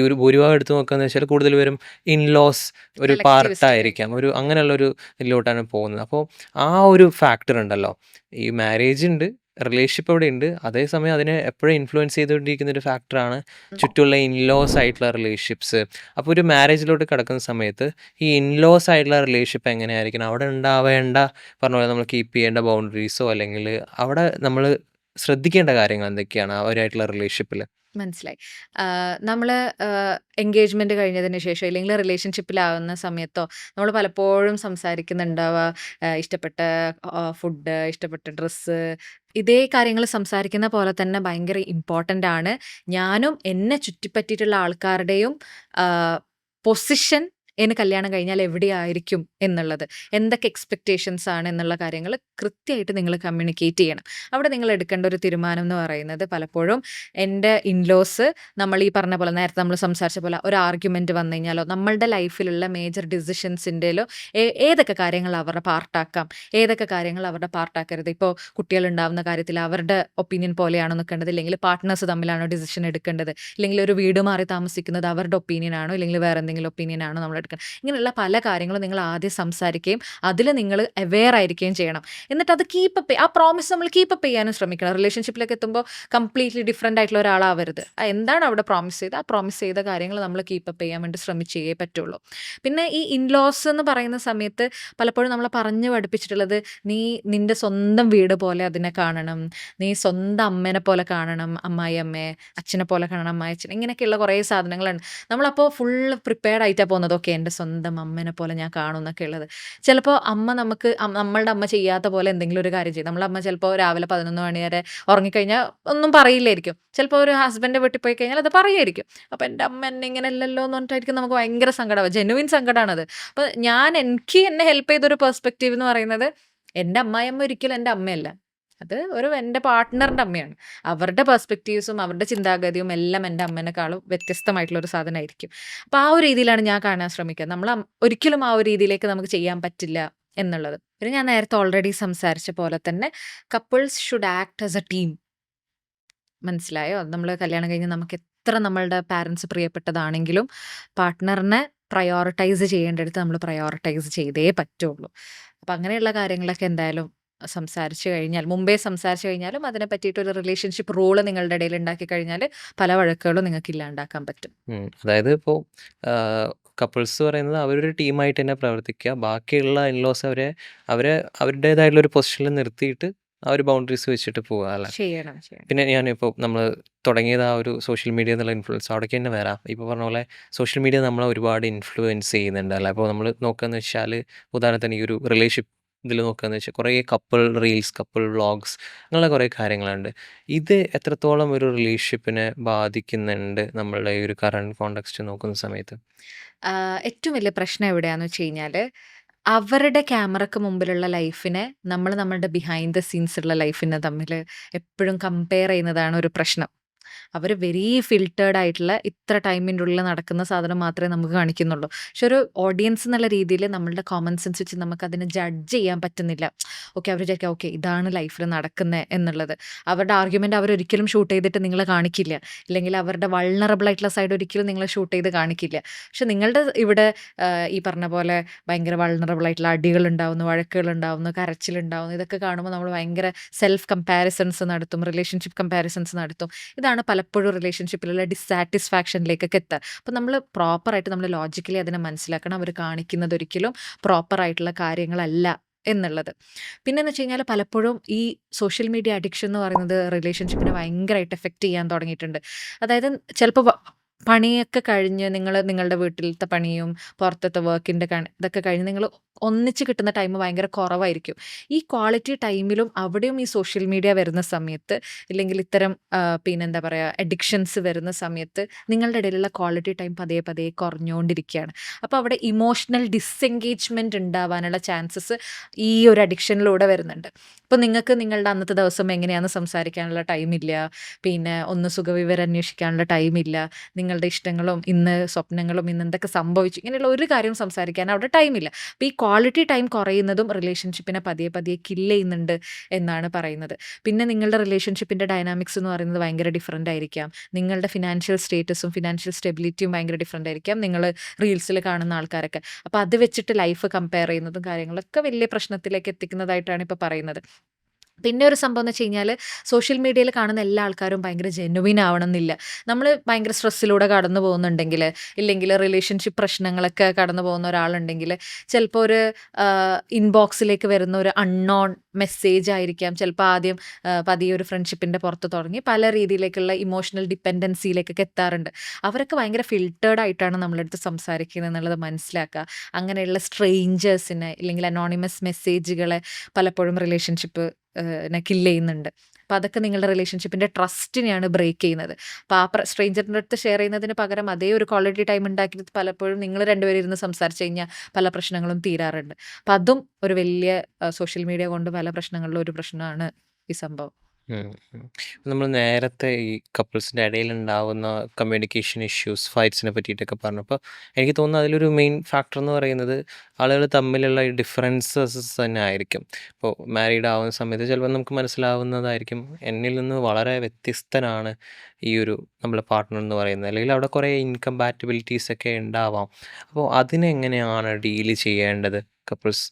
ഒരു ഭൂരിഭാഗം എടുത്ത് നോക്കുകയെന്ന് വെച്ചാൽ കൂടുതൽ പേരും ഇൻലോസ് ഒരു പാർട്ടായിരിക്കാം, ഒരു അങ്ങനെയുള്ളൊരു ഇതിലോട്ടാണ് പോകുന്നത്. അപ്പോൾ ആ ഒരു ഫാക്ടർ ഉണ്ടല്ലോ, ഈ മാരേജ് ഉണ്ട്, റിലേഷൻഷിപ്പ് അവിടെ ഉണ്ട്, അതേസമയം അതിനെ എപ്പോഴും ഇൻഫ്ലുവൻസ് ചെയ്തുകൊണ്ടിരിക്കുന്ന ഒരു ഫാക്ടറാണ് ചുറ്റുമുള്ള ഇൻലോസ് ആയിട്ടുള്ള റിലേഷൻഷിപ്സ്. അപ്പോൾ ഒരു മാരേജിലോട്ട് കിടക്കുന്ന സമയത്ത് ഈ ഇൻലോസ് ആയിട്ടുള്ള റിലേഷൻഷിപ്പ് എങ്ങനെയായിരിക്കണം, അവിടെ ഉണ്ടാവേണ്ട പറഞ്ഞ പോലെ നമ്മൾ കീപ്പ് ചെയ്യേണ്ട ബൗണ്ടറീസോ അല്ലെങ്കിൽ അവിടെ നമ്മൾ ശ്രദ്ധിക്കേണ്ട കാര്യങ്ങൾ എന്തൊക്കെയാണ് അവരായിട്ടുള്ള റിലേഷൻഷിപ്പിൽ? മനസ്സിലായി. നമ്മൾ എൻഗേജ്മെന്റ് കഴിഞ്ഞതിന് ശേഷം ഇല്ലെങ്കിൽ റിലേഷൻഷിപ്പിലാവുന്ന സമയത്തോ നമ്മൾ പലപ്പോഴും സംസാരിക്കുന്നുണ്ടാവുക ഇഷ്ടപ്പെട്ട ഫുഡ്, ഇഷ്ടപ്പെട്ട ഡ്രസ്സ്, ഇതേ കാര്യങ്ങൾ സംസാരിക്കുന്ന പോലെ തന്നെ ഭയങ്കര ഇമ്പോർട്ടൻ്റ് ആണ് ഞാനും എന്നെ ചുറ്റിപ്പറ്റിയിട്ടുള്ള ആൾക്കാരുടെയും പൊസിഷൻ എന്നെ കല്യാണം കഴിഞ്ഞാൽ എവിടെയായിരിക്കും എന്നുള്ളത്, എന്തൊക്കെ എക്സ്പെക്റ്റേഷൻസ് ആണ് എന്നുള്ള കാര്യങ്ങൾ കൃത്യമായിട്ട് നിങ്ങൾ കമ്മ്യൂണിക്കേറ്റ് ചെയ്യണം. അവിടെ നിങ്ങൾ എടുക്കേണ്ട ഒരു തീരുമാനം എന്ന് പറയുന്നത്, പലപ്പോഴും എൻ്റെ ഇൻലോസ് നമ്മൾ ഈ പറഞ്ഞ പോലെ നേരത്തെ നമ്മൾ സംസാരിച്ച പോലെ ഒരു ആർഗ്യുമെൻറ്റ് വന്നു കഴിഞ്ഞാലോ, നമ്മളുടെ ലൈഫിലുള്ള മേജർ ഡിസിഷൻസിൻ്റെയിലോ ഏതൊക്കെ കാര്യങ്ങൾ അവരുടെ പാർട്ടാക്കാം, ഏതൊക്കെ കാര്യങ്ങൾ അവരുടെ പാർട്ടാക്കരുത്. ഇപ്പോൾ കുട്ടികളുണ്ടാവുന്ന കാര്യത്തിൽ അവരുടെ ഒപ്പീനിയൻ പോലെയാണോ നിൽക്കേണ്ടത്, ഇല്ലെങ്കിൽ പാർട്ട്നേഴ്സ് തമ്മിലാണോ ഡിസിഷൻ എടുക്കേണ്ടത്, ഇല്ലെങ്കിൽ ഒരു വീട് മാറി താമസിക്കുന്നത് അവരുടെ ഒപ്പീനിയൻ ആണോ, ഇല്ലെങ്കിൽ വേറെ എന്തെങ്കിലും ഒപ്പീനിയൻ ആണോ നമ്മൾ എടുക്കണം. ഇങ്ങനെയുള്ള പല കാര്യങ്ങളും നിങ്ങൾ ആദ്യം സംസാരിക്കുകയും അതിൽ നിങ്ങൾ അവെയർ ആയിരിക്കുകയും ചെയ്യണം. എന്നിട്ട് അത് കീപ്പപ്പ്, ആ പ്രോമിസ് നമ്മൾ കീപ്പപ്പ് ചെയ്യാനും ശ്രമിക്കണം. റിലേഷൻഷിപ്പിലേക്ക് എത്തുമ്പോൾ കംപ്ലീറ്റ്ലി ഡിഫറെൻ്റ് ആയിട്ടുള്ള ഒരാളാവരുത്. എന്താണ് അവിടെ പ്രോമിസ് ചെയ്ത്, ആ പ്രോമിസ് ചെയ്ത കാര്യങ്ങൾ നമ്മൾ കീപ്പപ്പ് ചെയ്യാൻ വേണ്ടി ശ്രമിച്ചേ പറ്റുള്ളൂ. പിന്നെ ഈ ഇൻലോസ് എന്ന് പറയുന്ന സമയത്ത് പലപ്പോഴും നമ്മളെ പറഞ്ഞു പഠിപ്പിച്ചിട്ടുള്ളത്, നീ നിൻ്റെ സ്വന്തം വീട് പോലെ അതിനെ കാണണം, നീ സ്വന്തം അമ്മേനെ പോലെ കാണണം, അമ്മായി അമ്മയെ, അച്ഛനെ പോലെ കാണണം, അമ്മായി അച്ഛൻ, ഇങ്ങനെയൊക്കെയുള്ള കുറേ സാധനങ്ങളുണ്ട്. നമ്മളപ്പോൾ ഫുള്ള് പ്രിപ്പയർഡ് ആയിട്ടാണ് പോകുന്നത്. ഓക്കെ, എൻ്റെ സ്വന്തം അമ്മേനെ പോലെ ഞാൻ കാണും എന്നൊക്കെ ഉള്ളത്. ചിലപ്പോൾ അമ്മ നമുക്ക് നമ്മളുടെ അമ്മ ചെയ്യാത്ത പോലെ എന്തെങ്കിലും ഒരു കാര്യം ചെയ്യും. നമ്മളെ അമ്മ ചിലപ്പോൾ രാവിലെ 11 മണി വരെ ഉറങ്ങിക്കഴിഞ്ഞാൽ ഒന്നും പറയില്ലായിരിക്കും. ചിലപ്പോൾ ഒരു ഹസ്ബൻഡ് വീട്ടിൽ പോയി കഴിഞ്ഞാൽ അത് പറയുമായിരിക്കും. അപ്പോൾ എൻ്റെ അമ്മ എന്നെ ഇങ്ങനെ അല്ലല്ലോ എന്ന് പറഞ്ഞിട്ടായിരിക്കും നമുക്ക് ഭയങ്കര സങ്കടമാവും. ജെനുവിൻ സങ്കടമാണത്. അപ്പോൾ എനിക്ക് എന്നെ ഹെൽപ്പ് ചെയ്തൊരു പെർസ്പെക്റ്റീവ് എന്ന് പറയുന്നത്, എൻ്റെ അമ്മായിയമ്മ ഒരിക്കലും എൻ്റെ അമ്മയല്ല, അത് എൻ്റെ പാർട്ട്ണറിൻ്റെ അമ്മയാണ്. അവരുടെ പെർസ്പെക്റ്റീവ്സും അവരുടെ ചിന്താഗതിയും എല്ലാം എൻ്റെ അമ്മേനെക്കാളും വ്യത്യസ്തമായിട്ടുള്ള ഒരു സാധനമായിരിക്കും. അപ്പോൾ ആ ഒരു രീതിയിലാണ് ഞാൻ കാണാൻ ശ്രമിക്കുക. നമ്മൾ ഒരിക്കലും ആ ഒരു രീതിയിലേക്ക് നമുക്ക് ചെയ്യാൻ പറ്റില്ല എന്നുള്ളത്. പിന്നെ ഞാൻ നേരത്തെ ഓൾറെഡി സംസാരിച്ച പോലെ തന്നെ couples should act as A team. മനസ്സിലായോ? നമ്മൾ കല്യാണം കഴിഞ്ഞ് നമുക്ക് എത്ര നമ്മളുടെ പാരൻസ് പ്രിയപ്പെട്ടതാണെങ്കിലും പാർട്ട്ണറിനെ പ്രയോറിറ്റൈസ് ചെയ്യേണ്ടടുത്ത് നമ്മൾ പ്രയോറിറ്റൈസ് ചെയ്തേ പറ്റുള്ളൂ. അപ്പം അങ്ങനെയുള്ള കാര്യങ്ങളൊക്കെ എന്തായാലും മുമ്പേ സംസാരിച്ചു കഴിഞ്ഞാലും അതിനെ പറ്റിയിട്ടൊരു റിലേഷൻഷിപ്പ് റൂള് നിങ്ങളുടെ ഇടയിൽ ഉണ്ടാക്കി കഴിഞ്ഞാൽ പല വഴക്കുകളും നിങ്ങൾക്ക് ഇല്ലാണ്ടാക്കാൻ പറ്റും. അതായത് ഇപ്പോൾ കപ്പിൾസ് പറയുന്നത് അവരൊരു ടീമായിട്ട് തന്നെ പ്രവർത്തിക്കുക, ബാക്കിയുള്ള ഇൻലോസ് അവരെ അവരുടേതായിട്ടുള്ള ഒരു പൊസിഷനിൽ നിർത്തിയിട്ട് ആ ഒരു ബൗണ്ടറീസ് വെച്ചിട്ട് പോവുക അല്ലേ. ചെയ്യണം. പിന്നെ ഞാനിപ്പോൾ നമ്മൾ തുടങ്ങിയത് ആ ഒരു സോഷ്യൽ മീഡിയ എന്നുള്ള ഇൻഫ്ലുവൻസ് അവിടേക്ക് തന്നെ വരാം. ഇപ്പോൾ പറഞ്ഞ പോലെ സോഷ്യൽ മീഡിയ നമ്മളെ ഒരുപാട് ഇൻഫ്ലുവൻസ് ചെയ്യുന്നുണ്ട് അല്ലേ. അപ്പോൾ നമ്മൾ നോക്കുകയെന്ന് വെച്ചാൽ, ഉദാഹരണത്തിന് ഈ ഒരു റിലേഷൻഷിപ്പ് ഇതിൽ നോക്കുകയെന്ന് വെച്ചാൽ കുറേ കപ്പിൾ റീൽസ്, കപ്പിൾ വ്ളോഗ്സ്, അങ്ങനെയുള്ള കുറേ കാര്യങ്ങളുണ്ട്. ഇത് എത്രത്തോളം ഒരു റിലേഷൻഷിപ്പിനെ ബാധിക്കുന്നുണ്ട് നമ്മളുടെ ഈ ഒരു കറണ്ട് കോണ്ടെക്സ്റ്റ് നോക്കുന്ന സമയത്ത്? ഏറ്റവും വലിയ പ്രശ്നം എവിടെയാണെന്ന് വെച്ച് കഴിഞ്ഞാൽ, അവരുടെ ക്യാമറക്ക് മുമ്പിലുള്ള ലൈഫിനെ നമ്മളുടെ ബിഹൈൻഡ് ദ സീൻസ് ഉള്ള ലൈഫിനെ തമ്മിൽ എപ്പോഴും കമ്പയർ ചെയ്യുന്നതാണ് ഒരു പ്രശ്നം. അവർ വെരി ഫിൽറ്റേർഡ് ആയിട്ടുള്ള ഇത്ര ടൈമിൻ്റെ ഉള്ളിൽ നടക്കുന്ന സാധനം മാത്രമേ നമുക്ക് കാണിക്കുന്നുള്ളൂ. പക്ഷെ ഒരു ഓഡിയൻസ് എന്നുള്ള രീതിയിൽ നമ്മളുടെ കോമൺ സെൻസ് വെച്ച് നമുക്കതിനെ ജഡ്ജ് ചെയ്യാൻ പറ്റുന്നില്ല. ഓക്കെ, അവർ വിചാരിക്കുക ഓക്കെ ഇതാണ് ലൈഫിൽ നടക്കുന്നത് എന്നുള്ളത്. അവരുടെ ആർഗ്യുമെൻ്റ് അവരൊരിക്കലും ഷൂട്ട് ചെയ്തിട്ട് നിങ്ങളെ കാണിക്കില്ല, ഇല്ലെങ്കിൽ അവരുടെ വൾണറബിൾ ആയിട്ടുള്ള സൈഡ് ഒരിക്കലും നിങ്ങളെ ഷൂട്ട് ചെയ്ത് കാണിക്കില്ല. പക്ഷെ നിങ്ങളുടെ ഇവിടെ ഈ പറഞ്ഞ പോലെ ഭയങ്കര വൾണറബിൾ ആയിട്ടുള്ള അടികളുണ്ടാവുന്നു, വഴക്കുകളുണ്ടാവുന്നു, കരച്ചിലുണ്ടാവുന്നു, ഇതൊക്കെ കാണുമ്പോൾ നമ്മൾ ഭയങ്കര സെൽഫ് കമ്പാരിസൺസ് നടത്തും, റിലേഷൻഷിപ്പ് കമ്പാരിസൺസ് നടത്തും. ഇതാണ് പലപ്പോഴും റിലേഷൻഷിപ്പിലുള്ള ഡിസാറ്റിസ്ഫാക്ഷനിലേക്കൊക്കെ എത്തുക. അപ്പോൾ നമ്മൾ പ്രോപ്പറായിട്ട് നമ്മൾ ലോജിക്കലി അതിനെ മനസ്സിലാക്കണം. അവർ കാണിക്കുന്നത് ഒരിക്കലും പ്രോപ്പറായിട്ടുള്ള കാര്യങ്ങളല്ല എന്നുള്ളത്. പിന്നെന്ന് വെച്ച് കഴിഞ്ഞാൽ പലപ്പോഴും ഈ സോഷ്യൽ മീഡിയ അഡിക്ഷൻ എന്ന് പറയുന്നത് റിലേഷൻഷിപ്പിനെ ഭയങ്കരമായിട്ട് എഫക്റ്റ് ചെയ്യാൻ തുടങ്ങിയിട്ടുണ്ട്. അതായത് ചിലപ്പോൾ പണിയൊക്കെ കഴിഞ്ഞ് നിങ്ങളുടെ വീട്ടിലത്തെ പണിയും പുറത്തത്തെ വർക്കിൻ്റെ ഇതൊക്കെ കഴിഞ്ഞ് നിങ്ങൾ ഒന്നിച്ച് കിട്ടുന്ന ടൈം ഭയങ്കര കുറവായിരിക്കും. ഈ ക്വാളിറ്റി ടൈമിലും അവിടെയും ഈ സോഷ്യൽ മീഡിയ വരുന്ന സമയത്ത്, ഇല്ലെങ്കിൽ ഇത്തരം പിന്നെന്താ പറയുക അഡിക്ഷൻസ് വരുന്ന സമയത്ത് നിങ്ങളുടെ ഇടയിലുള്ള ക്വാളിറ്റി ടൈം പതിയെ പതിയെ കുറഞ്ഞുകൊണ്ടിരിക്കുകയാണ്. അപ്പോൾ അവിടെ ഇമോഷണൽ ഡിസെൻഗേജ്മെൻറ്റ് ഉണ്ടാവാനുള്ള ചാൻസസ് ഈ ഒരു അഡിക്ഷനിലൂടെ വരുന്നുണ്ട്. ഇപ്പോൾ നിങ്ങൾക്ക് നിങ്ങളുടെ അന്നത്തെ ദിവസം എങ്ങനെയാണെന്ന് സംസാരിക്കാനുള്ള ടൈമില്ല, പിന്നെ ഒന്ന് സുഖവിവരം അന്വേഷിക്കാനുള്ള ടൈമില്ല, നിങ്ങളുടെ ഇഷ്ടങ്ങളും ഇന്ന് സ്വപ്നങ്ങളും ഇന്ന് എന്തൊക്കെ സംഭവിച്ചു ഇങ്ങനെയുള്ള ഒരു കാര്യം സംസാരിക്കാൻ അവിടെ ടൈമില്ല. അപ്പോൾ ഈ ക്വാളിറ്റി ടൈം കുറയുന്നതും റിലേഷൻഷിപ്പിനെ പതിയെ പതിയെ കില്ല് ചെയ്യുന്നുണ്ട് എന്നാണ് പറയുന്നത്. പിന്നെ നിങ്ങളുടെ റിലേഷൻഷിപ്പിൻ്റെ ഡൈനാമിക്സ് എന്ന് പറയുന്നത് ഭയങ്കര ഡിഫറൻ്റ് ആയിരിക്കാം. നിങ്ങളുടെ ഫിനാൻഷ്യൽ സ്റ്റേറ്റസും ഫിനാൻഷ്യൽ സ്റ്റെബിലിറ്റിയും ഭയങ്കര ഡിഫറൻ്റ് ആയിരിക്കാം നിങ്ങൾ റീൽസിൽ കാണുന്ന ആൾക്കാരൊക്കെ. അപ്പോൾ അത് വെച്ചിട്ട് ലൈഫ് കമ്പയർ ചെയ്യുന്നതും കാര്യങ്ങളൊക്കെ വലിയ പ്രശ്നത്തിലേക്ക് എത്തിക്കുന്നതായിട്ടാണ് ഇപ്പോൾ പറയുന്നത്. പിന്നെ ഒരു സംഭവം എന്ന് വെച്ച് കഴിഞ്ഞാൽ സോഷ്യൽ മീഡിയയിൽ കാണുന്ന എല്ലാ ആൾക്കാരും ഭയങ്കര ജെനുവിൻ ആവണമെന്നില്ല. നമ്മൾ ഭയങ്കര സ്ട്രെസ്സിലൂടെ കടന്നു പോകുന്നുണ്ടെങ്കിൽ, ഇല്ലെങ്കിൽ റിലേഷൻഷിപ്പ് പ്രശ്നങ്ങളൊക്കെ കടന്നു പോകുന്ന ഒരാളുണ്ടെങ്കിൽ, ചിലപ്പോൾ ഒരു ഇൻബോക്സിലേക്ക് വരുന്ന ഒരു അൺനോൺ മെസ്സേജ് ആയിരിക്കാം ചിലപ്പോൾ ആദ്യം പതിയെ ഒരു ഫ്രണ്ട്ഷിപ്പിൻ്റെ പുറത്ത് തുടങ്ങി പല രീതിയിലേക്കുള്ള ഇമോഷണൽ ഡിപ്പെൻഡൻസിയിലേക്കൊക്കെ എത്താറുണ്ട്. അവരൊക്കെ ഭയങ്കര ഫിൽട്ടേർഡ് ആയിട്ടാണ് നമ്മളടുത്ത് സംസാരിക്കുന്നത് എന്നുള്ളത് മനസ്സിലാക്കുക. അങ്ങനെയുള്ള സ്ട്രേഞ്ചേഴ്സിനെ ഇല്ലെങ്കിൽ അനോണിമസ് മെസ്സേജുകളെ പലപ്പോഴും റിലേഷൻഷിപ്പ് കില്ല് ചെയ്യുന്നുണ്ട്. അപ്പോൾ അതൊക്കെ നിങ്ങളുടെ റിലേഷൻഷിപ്പിൻ്റെ ട്രസ്റ്റിനെയാണ് ബ്രേക്ക് ചെയ്യുന്നത്. അപ്പോൾ ആ സ്ട്രേഞ്ചറിൻ്റെ അടുത്ത് ഷെയർ ചെയ്യുന്നതിന് പകരം അതേ ഒരു ക്വാളിറ്റി ടൈം ഉണ്ടാക്കിയിട്ട് പലപ്പോഴും നിങ്ങൾ രണ്ടുപേരും ഇരുന്ന് സംസാരിച്ച് കഴിഞ്ഞാൽ പല പ്രശ്നങ്ങളും തീരാറുണ്ട്. അപ്പോൾ അതും ഒരു വലിയ സോഷ്യൽ മീഡിയ കൊണ്ട് പല പ്രശ്നങ്ങളിലും ഒരു പ്രശ്നമാണ് ഈ സംഭവം. നമ്മൾ നേരത്തെ ഈ കപ്പിൾസിൻ്റെ ഇടയിലുണ്ടാവുന്ന കമ്മ്യൂണിക്കേഷൻ ഇഷ്യൂസ്, ഫൈറ്റ്സിനെ പറ്റിയിട്ടൊക്കെ പറഞ്ഞപ്പോൾ എനിക്ക് തോന്നുന്നു അതിലൊരു മെയിൻ ഫാക്ടർ എന്ന് പറയുന്നത് ആളുകൾ തമ്മിലുള്ള ഈ ഡിഫറൻസസ് തന്നെ ആയിരിക്കും. ഇപ്പോൾ മാരീഡ് ആവുന്ന സമയത്ത് ചിലപ്പോൾ നമുക്ക് മനസ്സിലാവുന്നതായിരിക്കും എന്നിൽ നിന്ന് വളരെ വ്യത്യസ്തനാണ് ഈ ഒരു നമ്മളെ പാർട്ട്ണർ എന്ന് പറയുന്നത്, അല്ലെങ്കിൽ അവിടെ കുറേ ഇൻകമ്പാറ്റബിലിറ്റീസ് ഒക്കെ ഉണ്ടാവാം. അപ്പോൾ അതിനെങ്ങനെയാണ് ഡീല് ചെയ്യേണ്ടത് കപ്പിൾസ്?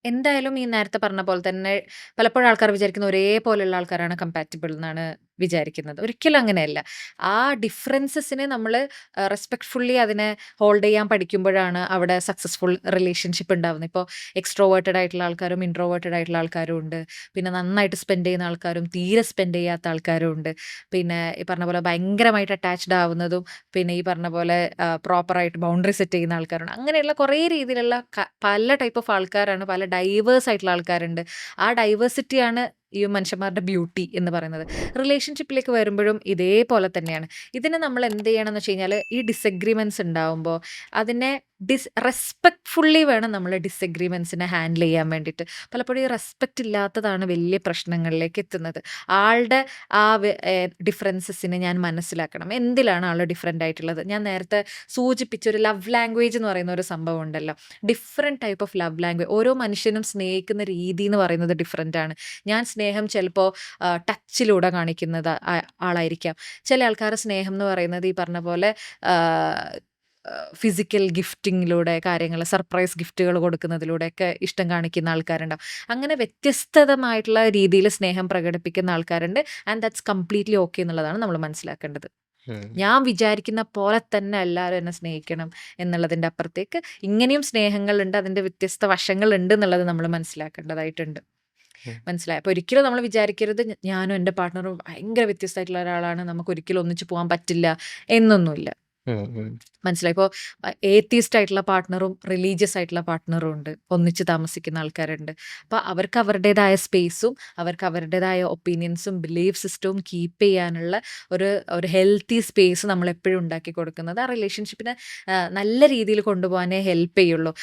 എന്തായാലും ഈ നേരത്തെ പറഞ്ഞ പോലെ തന്നെ പലപ്പോഴും ആൾക്കാർ വിചാരിക്കുന്ന ഒരേപോലെയുള്ള ആൾക്കാരാണ് കമ്പാറ്റബിൾ എന്നാണ് വിചാരിക്കുന്നത്. ഒരിക്കലും അങ്ങനെയല്ല. ആ ഡിഫറൻസസിനെ നമ്മൾ റെസ്പെക്ട്ഫുള്ളി അതിനെ ഹോൾഡ് ചെയ്യാൻ പഠിക്കുമ്പോഴാണ് അവിടെ സക്സസ്ഫുൾ റിലേഷൻഷിപ്പ് ഉണ്ടാവുന്നത്. ഇപ്പോൾ എക്സ്ട്രോവേർട്ടഡ് ആയിട്ടുള്ള ആൾക്കാരും ഇൻട്രോവേർട്ടഡ് ആയിട്ടുള്ള ആൾക്കാരും ഉണ്ട്. പിന്നെ നന്നായിട്ട് സ്പെൻഡ് ചെയ്യുന്ന ആൾക്കാരും തീരെ സ്പെൻഡ് ചെയ്യാത്ത ആൾക്കാരും ഉണ്ട്. പിന്നെ ഈ പറഞ്ഞ പോലെ ഭയങ്കരമായിട്ട് അറ്റാച്ച്ഡ് ആവുന്നതും പിന്നെ ഈ പറഞ്ഞ പോലെ പ്രോപ്പറായിട്ട് ബൗണ്ടറി സെറ്റ് ചെയ്യുന്ന ആൾക്കാരുണ്ട്. അങ്ങനെയുള്ള കുറേ രീതിയിലുള്ള പല ടൈപ്പ് ഓഫ് ആൾക്കാരാണ്, പല ഡൈവേഴ്സ് ആയിട്ടുള്ള ആൾക്കാരുണ്ട്. ആ ഡൈവേഴ്സിറ്റിയാണ് ഈ മനുഷ്യന്മാരുടെ ബ്യൂട്ടി എന്ന് പറയുന്നത്. റിലേഷൻഷിപ്പിലേക്ക് വരുമ്പോഴും ഇതേപോലെ തന്നെയാണ്. ഇതിനെ നമ്മൾ എന്ത് ചെയ്യണമെന്ന് വെച്ച് കഴിഞ്ഞാൽ ഈ ഡിസഗ്രിമെൻറ്റ്സ് ഉണ്ടാവുമ്പോൾ അതിനെ റെസ്പെക്ട്ഫുള്ളി വേണം നമ്മൾ ഡിസഗ്രിമെൻറ്റ്സിനെ ഹാൻഡിൽ ചെയ്യാൻ വേണ്ടിയിട്ട്. പലപ്പോഴും ഈ റെസ്പെക്റ്റ് ഇല്ലാത്തതാണ് വലിയ പ്രശ്നങ്ങളിലേക്ക് എത്തുന്നത്. ആളുടെ ആ ഡിഫറൻസസിനെ ഞാൻ മനസ്സിലാക്കണം. എന്തിലാണ് ആൾ ഡിഫറെൻ്റ് ആയിട്ടുള്ളത്? ഞാൻ നേരത്തെ സൂചിപ്പിച്ച ഒരു ലവ് ലാംഗ്വേജ് എന്ന് പറയുന്ന ഒരു സംഭവം ഉണ്ടല്ലോ. Different type of love language. ഓരോ മനുഷ്യനും സ്നേഹിക്കുന്ന രീതി എന്ന് പറയുന്നത് ഡിഫറെൻ്റ് ആണ്. ഞാൻ സ്നേഹം ചിലപ്പോൾ ടച്ചിലൂടെ കാണിക്കുന്നത് ആളായിരിക്കാം. ചില ആൾക്കാരുടെ സ്നേഹം എന്ന് പറയുന്നത് ഈ പറഞ്ഞ പോലെ ഫിസിക്കൽ ഗിഫ്റ്റിങ്ങിലൂടെ കാര്യങ്ങൾ, സർപ്രൈസ് ഗിഫ്റ്റുകൾ കൊടുക്കുന്നതിലൂടെയൊക്കെ ഇഷ്ടം കാണിക്കുന്ന ആൾക്കാരുണ്ടാവും. അങ്ങനെ വ്യത്യസ്തമായിട്ടുള്ള രീതിയിൽ സ്നേഹം പ്രകടിപ്പിക്കുന്ന ആൾക്കാരുണ്ട്. ആൻഡ് ദാറ്റ്സ് കംപ്ലീറ്റ്ലി ഓക്കെ എന്നുള്ളതാണ് നമ്മൾ മനസ്സിലാക്കേണ്ടത്. ഞാൻ വിചാരിക്കുന്ന പോലെ തന്നെ എല്ലാവരും എന്നെ സ്നേഹിക്കണം എന്നുള്ളതിൻ്റെ അപ്പുറത്തേക്ക് ഇങ്ങനെയും സ്നേഹങ്ങളുണ്ട്, അതിൻ്റെ വ്യത്യസ്ത വശങ്ങളുണ്ട് എന്നുള്ളത് നമ്മൾ മനസ്സിലാക്കേണ്ടതായിട്ടുണ്ട്. മനസ്സിലായി. അപ്പോൾ ഒരിക്കലും നമ്മൾ വിചാരിക്കരുത് ഞാനും എൻ്റെ പാർട്ട്ണറും ഭയങ്കര വ്യത്യസ്തമായിട്ടുള്ള ഒരാളാണ്, നമുക്ക് ഒരിക്കലും ഒന്നിച്ച് പോകാൻ പറ്റില്ല എന്നൊന്നുമില്ല. മനസ്സിലായി. ഇപ്പോൾ ഏത്തീസ്റ്റ് ആയിട്ടുള്ള പാർട്ട്ണറും റിലീജിയസ് ആയിട്ടുള്ള പാർട്ട്ണറും ഉണ്ട്, ഒന്നിച്ച് താമസിക്കുന്ന ആൾക്കാരുണ്ട്. അപ്പോൾ അവർക്ക് അവരുടേതായ സ്പേസും അവർക്ക് അവരുടേതായ ഒപ്പീനിയൻസും ബിലീഫ് സിസ്റ്റവും കീപ്പ് ചെയ്യാനുള്ള ഒരു ഹെൽത്തി സ്പേസ് നമ്മൾ എപ്പോഴും ഉണ്ടാക്കി കൊടുക്കുന്നത് ആ റിലേഷൻഷിപ്പിനെ നല്ല രീതിയിൽ കൊണ്ടുപോകാനേ ഹെൽപ്പ് ചെയ്യുള്ളൂ.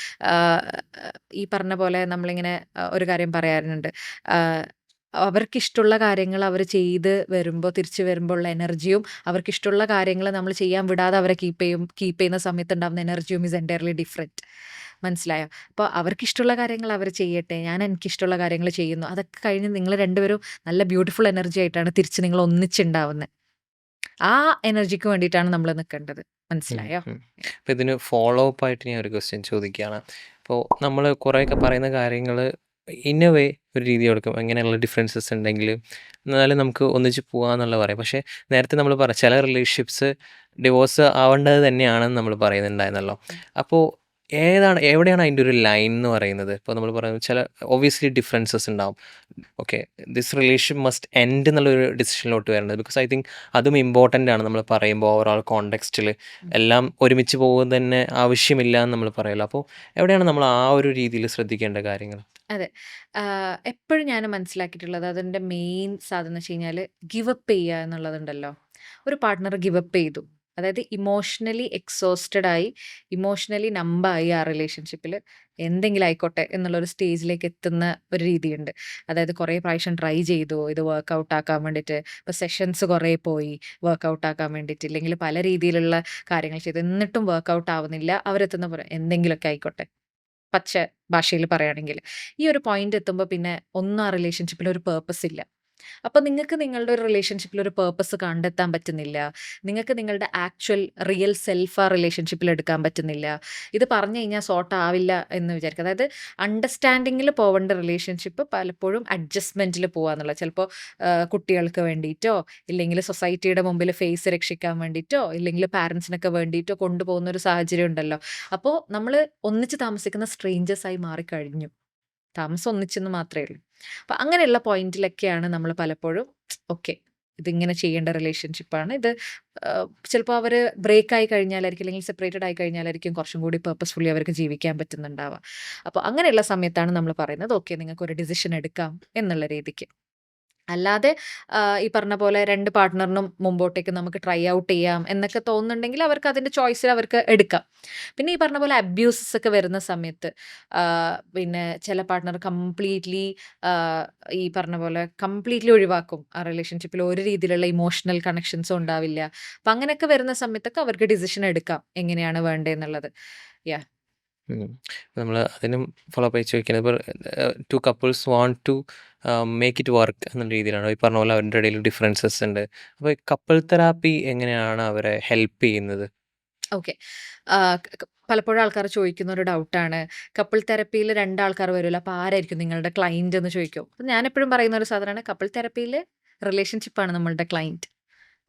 ഈ പറഞ്ഞ പോലെ നമ്മളിങ്ങനെ ഒരു കാര്യം പറയാറുണ്ട്, അവർക്കിഷ്ടമുള്ള കാര്യങ്ങൾ അവർ ചെയ്ത് വരുമ്പോൾ തിരിച്ചു വരുമ്പോൾ ഉള്ള എനർജിയും അവർക്കിഷ്ടമുള്ള കാര്യങ്ങൾ നമ്മൾ ചെയ്യാൻ വിടാതെ അവരെ കീപ്പ് ചെയ്യുന്ന സമയത്ത് ഉണ്ടാകുന്ന എനർജിയും ഈസ് എൻറ്റയർലി ഡിഫറെൻറ്റ്. മനസ്സിലായോ? അപ്പോൾ അവർക്കിഷ്ടമുള്ള കാര്യങ്ങൾ അവർ ചെയ്യട്ടെ, ഞാൻ എനിക്കിഷ്ടമുള്ള കാര്യങ്ങൾ ചെയ്യുന്നു. അതൊക്കെ കഴിഞ്ഞ് നിങ്ങൾ രണ്ടുപേരും നല്ല ബ്യൂട്ടിഫുൾ എനർജി ആയിട്ടാണ് തിരിച്ച് നിങ്ങൾ ഒന്നിച്ചുണ്ടാവുന്നത്. ആ എനർജിക്ക് വേണ്ടിയിട്ടാണ് നമ്മൾ നിൽക്കേണ്ടത്. മനസ്സിലായോ? അപ്പോൾ ഇതിന് ഫോളോ അപ്പ് ആയിട്ട് ഞാൻ ഒരു ക്വസ്റ്റ്യൻ ചോദിക്കുകയാണ്. അപ്പോൾ നമ്മൾ കുറേയൊക്കെ പറയുന്ന കാര്യങ്ങൾ ഇൻ എ വേ ഒരു രീതി കൊടുക്കും, അങ്ങനെയുള്ള ഡിഫറൻസസ് ഉണ്ടെങ്കിൽ എന്നാലും നമുക്ക് ഒന്നിച്ച് പോകാമെന്നുള്ള പറയും. പക്ഷേ നേരത്തെ നമ്മൾ ചില റിലേഷൻഷിപ്സ് ഡിവോഴ്സ് ആവേണ്ടത് തന്നെയാണെന്ന് നമ്മൾ പറയുന്നുണ്ടായിരുന്നല്ലോ. അപ്പോൾ എവിടെയാണ് അതിൻ്റെ ഒരു ലൈൻ എന്ന് പറയുന്നത്? ഇപ്പോൾ നമ്മൾ പറയുന്നത് ചില ഒബ്വിയസ്ലി ഡിഫറൻസസ് ഉണ്ടാവും. Okay, this relation must end എന്നുള്ളൊരു ഡിസിഷനിലോട്ട് വരേണ്ടത്. ബിക്കോസ് ഐ തിങ്ക് അതും ഇമ്പോർട്ടൻ്റ് ആണ് നമ്മൾ പറയുമ്പോൾ ഓവറോൾ കോണ്ടെക്സ്റ്റിൽ. എല്ലാം ഒരുമിച്ച് പോകുന്നത് തന്നെ ആവശ്യമില്ല എന്ന് നമ്മൾ പറയുമല്ലോ. അപ്പോൾ എവിടെയാണ് നമ്മൾ ആ ഒരു രീതിയിൽ ശ്രദ്ധിക്കേണ്ട കാര്യങ്ങൾ? അതെ. എപ്പഴും ഞാൻ മനസ്സിലാക്കിയിട്ടുള്ളത് അതിന്റെ മെയിൻ സാധനം എന്ന് വെച്ച് കഴിഞ്ഞാല് ഗിവ് അപ്പ് ചെയ്യുക എന്നുള്ളതുണ്ടല്ലോ. ഒരു പാർട്ട്ണർ ഗിവ് അപ്പ് ചെയ്തു. അതായത് ഇമോഷണലി എക്സോസ്റ്റഡ് ആയി, ഇമോഷണലി നമ്പായി ആ റിലേഷൻഷിപ്പില് എന്തെങ്കിലും ആയിക്കോട്ടെ എന്നുള്ളൊരു സ്റ്റേജിലേക്ക് എത്തുന്ന ഒരു രീതിയുണ്ട്. അതായത് കുറേ പ്രാവശ്യം ട്രൈ ചെയ്തു ഇത് വർക്ക് ഔട്ട് ആക്കാൻ വേണ്ടിയിട്ട്. ഇപ്പൊ സെഷൻസ് കുറേ പോയി വർക്ക് ഔട്ട് ആക്കാൻ വേണ്ടിയിട്ട്. ഇല്ലെങ്കിൽ പല രീതിയിലുള്ള കാര്യങ്ങൾ ചെയ്തു. എന്നിട്ടും വർക്ക് ഔട്ട് ആവുന്നില്ല. അവരെത്തുന്ന പോലെ എന്തെങ്കിലുമൊക്കെ ആയിക്കോട്ടെ. പച്ച ഭാഷയിൽ പറയുകയാണെങ്കിൽ. ഈ ഒരു പോയിന്റ് എത്തുമ്പോൾ പിന്നെ ഒന്നും ആ റിലേഷൻഷിപ്പിൽ ഒരു പേർപ്പസ് ഇല്ല. അപ്പൊ നിങ്ങൾക്ക് നിങ്ങളുടെ ഒരു റിലേഷൻഷിപ്പിൽ ഒരു പേർപ്പസ് കണ്ടെത്താൻ പറ്റുന്നില്ല. നിങ്ങൾക്ക് നിങ്ങളുടെ ആക്ച്വൽ റിയൽ സെൽഫ് ആ റിലേഷൻഷിപ്പിൽ എടുക്കാൻ പറ്റുന്നില്ല. ഇത് പറഞ്ഞു കഴിഞ്ഞാൽ സോർട്ട് ആവില്ല എന്ന് വിചാരിക്കുക. അതായത് അണ്ടർസ്റ്റാൻഡിങ്ങിൽ പോവേണ്ട റിലേഷൻഷിപ്പ് പലപ്പോഴും അഡ്ജസ്റ്റ്മെന്റിൽ പോവാന്നുള്ളത്. ചിലപ്പോൾ കുട്ടികൾക്ക് വേണ്ടിയിട്ടോ, ഇല്ലെങ്കിൽ സൊസൈറ്റിയുടെ മുമ്പിൽ ഫേസ് രക്ഷിക്കാൻ വേണ്ടിയിട്ടോ, ഇല്ലെങ്കിൽ പാരൻസിനൊക്കെ വേണ്ടിയിട്ടോ കൊണ്ടുപോകുന്ന ഒരു സാഹചര്യം ഉണ്ടല്ലോ. അപ്പോൾ നമ്മൾ ഒന്നിച്ച് താമസിക്കുന്ന സ്ട്രേഞ്ചേഴ്സ് ആയി മാറിക്കഴിഞ്ഞു. താമസം ഒന്നിച്ചെന്ന് മാത്രമേ ഉള്ളൂ. അപ്പൊ അങ്ങനെയുള്ള പോയിന്റിലൊക്കെയാണ് നമ്മൾ പലപ്പോഴും ഓക്കെ, ഇതിങ്ങനെ ചെയ്യേണ്ട റിലേഷൻഷിപ്പാണ് ഇത്. ചിലപ്പോൾ അവർ ബ്രേക്ക് ആയി കഴിഞ്ഞാലായിരിക്കും, അല്ലെങ്കിൽ സെപ്പറേറ്റഡ് ആയി കഴിഞ്ഞാലായിരിക്കും കുറച്ചും കൂടി പേർപ്പസ്ഫുള്ളി അവർക്ക് ജീവിക്കാൻ പറ്റുന്നുണ്ടാവുക. അപ്പോൾ അങ്ങനെയുള്ള സമയത്താണ് നമ്മൾ പറയുന്നത് ഓക്കെ, നിങ്ങൾക്ക് ഒരു ഡിസിഷൻ എടുക്കാം എന്നുള്ള രീതിക്ക്. അല്ലാതെ ഈ പറഞ്ഞ പോലെ 2 പാർട്ട്ണറിനും മുമ്പോട്ടേക്ക് നമുക്ക് ട്രൈ ഔട്ട് ചെയ്യാം എന്നൊക്കെ തോന്നുന്നുണ്ടെങ്കിൽ അവർക്ക് അതിന്റെ ചോയ്സിൽ അവർക്ക് എടുക്കാം. പിന്നെ ഈ പറഞ്ഞ പോലെ അബ്യൂസസ് ഒക്കെ വരുന്ന സമയത്ത് പിന്നെ ചില പാർട്ട്ണർ കംപ്ലീറ്റ്ലി ഈ പറഞ്ഞ പോലെ കംപ്ലീറ്റ്ലി ഒഴിവാക്കും. ആ റിലേഷൻഷിപ്പിൽ ഒരു രീതിയിലുള്ള ഇമോഷണൽ കണക്ഷൻസും ഉണ്ടാവില്ല. അപ്പം അങ്ങനെയൊക്കെ വരുന്ന സമയത്തൊക്കെ അവർക്ക് ഡിസിഷൻ എടുക്കാം എങ്ങനെയാണ് വേണ്ടതെന്നുള്ളത്. യാ. നമ്മൾ അതിനും ഫോളോ അപ്പ് ചോദിക്കുന്നത് ഇപ്പോൾ 2 couples want to make it work എന്ന രീതിയിലാണ്. ഈ പറഞ്ഞ പോലെ അവരുടെ ഇടയിൽ ഡിഫറൻസസ് ഉണ്ട്. അപ്പോൾ കപ്പിൾ തെറാപ്പി എങ്ങനെയാണ് അവരെ ഹെൽപ്പ് ചെയ്യുന്നത്? ഓക്കെ. പലപ്പോഴും ആൾക്കാർ ചോദിക്കുന്ന ഒരു ഡൗട്ടാണ്. കപ്പിൾ തെറപ്പിയിൽ 2 ആൾക്കാർ വരുമല്ലോ. അപ്പോൾ ആരായിരിക്കും നിങ്ങളുടെ ക്ലയന്റ് എന്ന് ചോദിക്കും. അപ്പോൾ ഞാൻ എപ്പോഴും പറയുന്ന ഒരു സാധനമാണ് കപ്പിൾ തെറപ്പിയിൽ റിലേഷൻഷിപ്പാണ് നമ്മളുടെ ക്ലയന്റ്.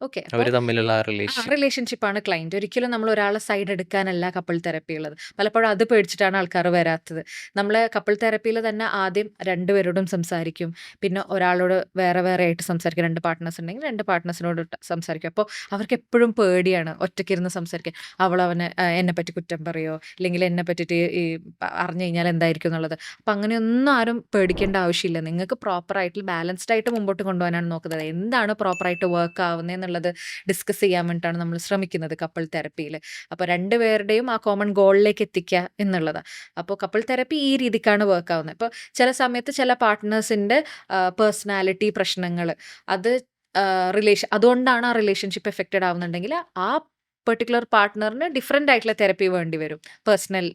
ഓക്കെ. അവർ അപ്പോൾ തമ്മിലുള്ള ആ റിലേഷൻ. റിലേഷൻഷിപ്പാണ് ക്ലയന്റ്. ഒരിക്കലും നമ്മൾ ഒരാളെ സൈഡ് എടുക്കാനല്ല കപ്പിൾ തെറപ്പി ഉള്ളത്. പലപ്പോഴും അത് പേടിച്ചിട്ടാണ് ആൾക്കാർ വരാത്തത്. നമ്മൾ കപ്പിൾ തെറപ്പിയിൽ തന്നെ ആദ്യം 2 പേരോടും സംസാരിക്കും. പിന്നെ ഒരാളോട് വേറെ വേറെ ആയിട്ട് സംസാരിക്കും. 2 പാർട്ട്നേഴ്സ് ഉണ്ടെങ്കിൽ 2 പാർട്ട്നേഴ്സിനോട് സംസാരിക്കും. അപ്പോൾ അവർക്ക് എപ്പോഴും പേടിയാണ് ഒറ്റയ്ക്കിരുന്ന് സംസാരിക്കാൻ. അവളവനെ എന്നെപ്പറ്റി കുറ്റം പറയോ, ഇല്ലെങ്കിൽ എന്നെ പറ്റിയിട്ട് ഈ അറിഞ്ഞു കഴിഞ്ഞാൽ എന്തായിരിക്കും എന്നുള്ളത്. അപ്പം അങ്ങനെയൊന്നും ആരും പേടിക്കേണ്ട ആവശ്യമില്ല. നിങ്ങൾക്ക് പ്രോപ്പറായിട്ട് ബാലൻസ്ഡ് ആയിട്ട് മുമ്പോട്ട് കൊണ്ടുപോകാനാണ് നോക്കുന്നത്. എന്താണ് പ്രോപ്പറായിട്ട് വർക്ക് ആവുന്നത് എന്നുള്ളത് ഡിസ്കസ് ചെയ്യാൻ വേണ്ടിയിട്ടാണ് നമ്മൾ ശ്രമിക്കുന്നത് കപ്പിൾ തെറപ്പിയിൽ. അപ്പോൾ 2 പേരുടെയും ആ കോമൺ ഗോളിലേക്ക് എത്തിക്കുക എന്നുള്ളതാണ്. അപ്പോൾ കപ്പിൾ തെറപ്പി ഈ രീതിക്കാണ് വർക്ക് ആവുന്നത്. അപ്പോൾ ചില സമയത്ത് ചില പാർട്ട്നേഴ്സിൻ്റെ പേഴ്സണാലിറ്റി പ്രശ്നങ്ങൾ അത് അതുകൊണ്ടാണ് ആ റിലേഷൻഷിപ്പ് എഫക്റ്റഡ് ആവുന്നുണ്ടെങ്കിൽ ആ പെർട്ടിക്കുലർ പാർട്ട്ണറിന് ഡിഫറെൻ്റ് ആയിട്ടുള്ള തെറപ്പി വേണ്ടി വരും. പേഴ്സണൽ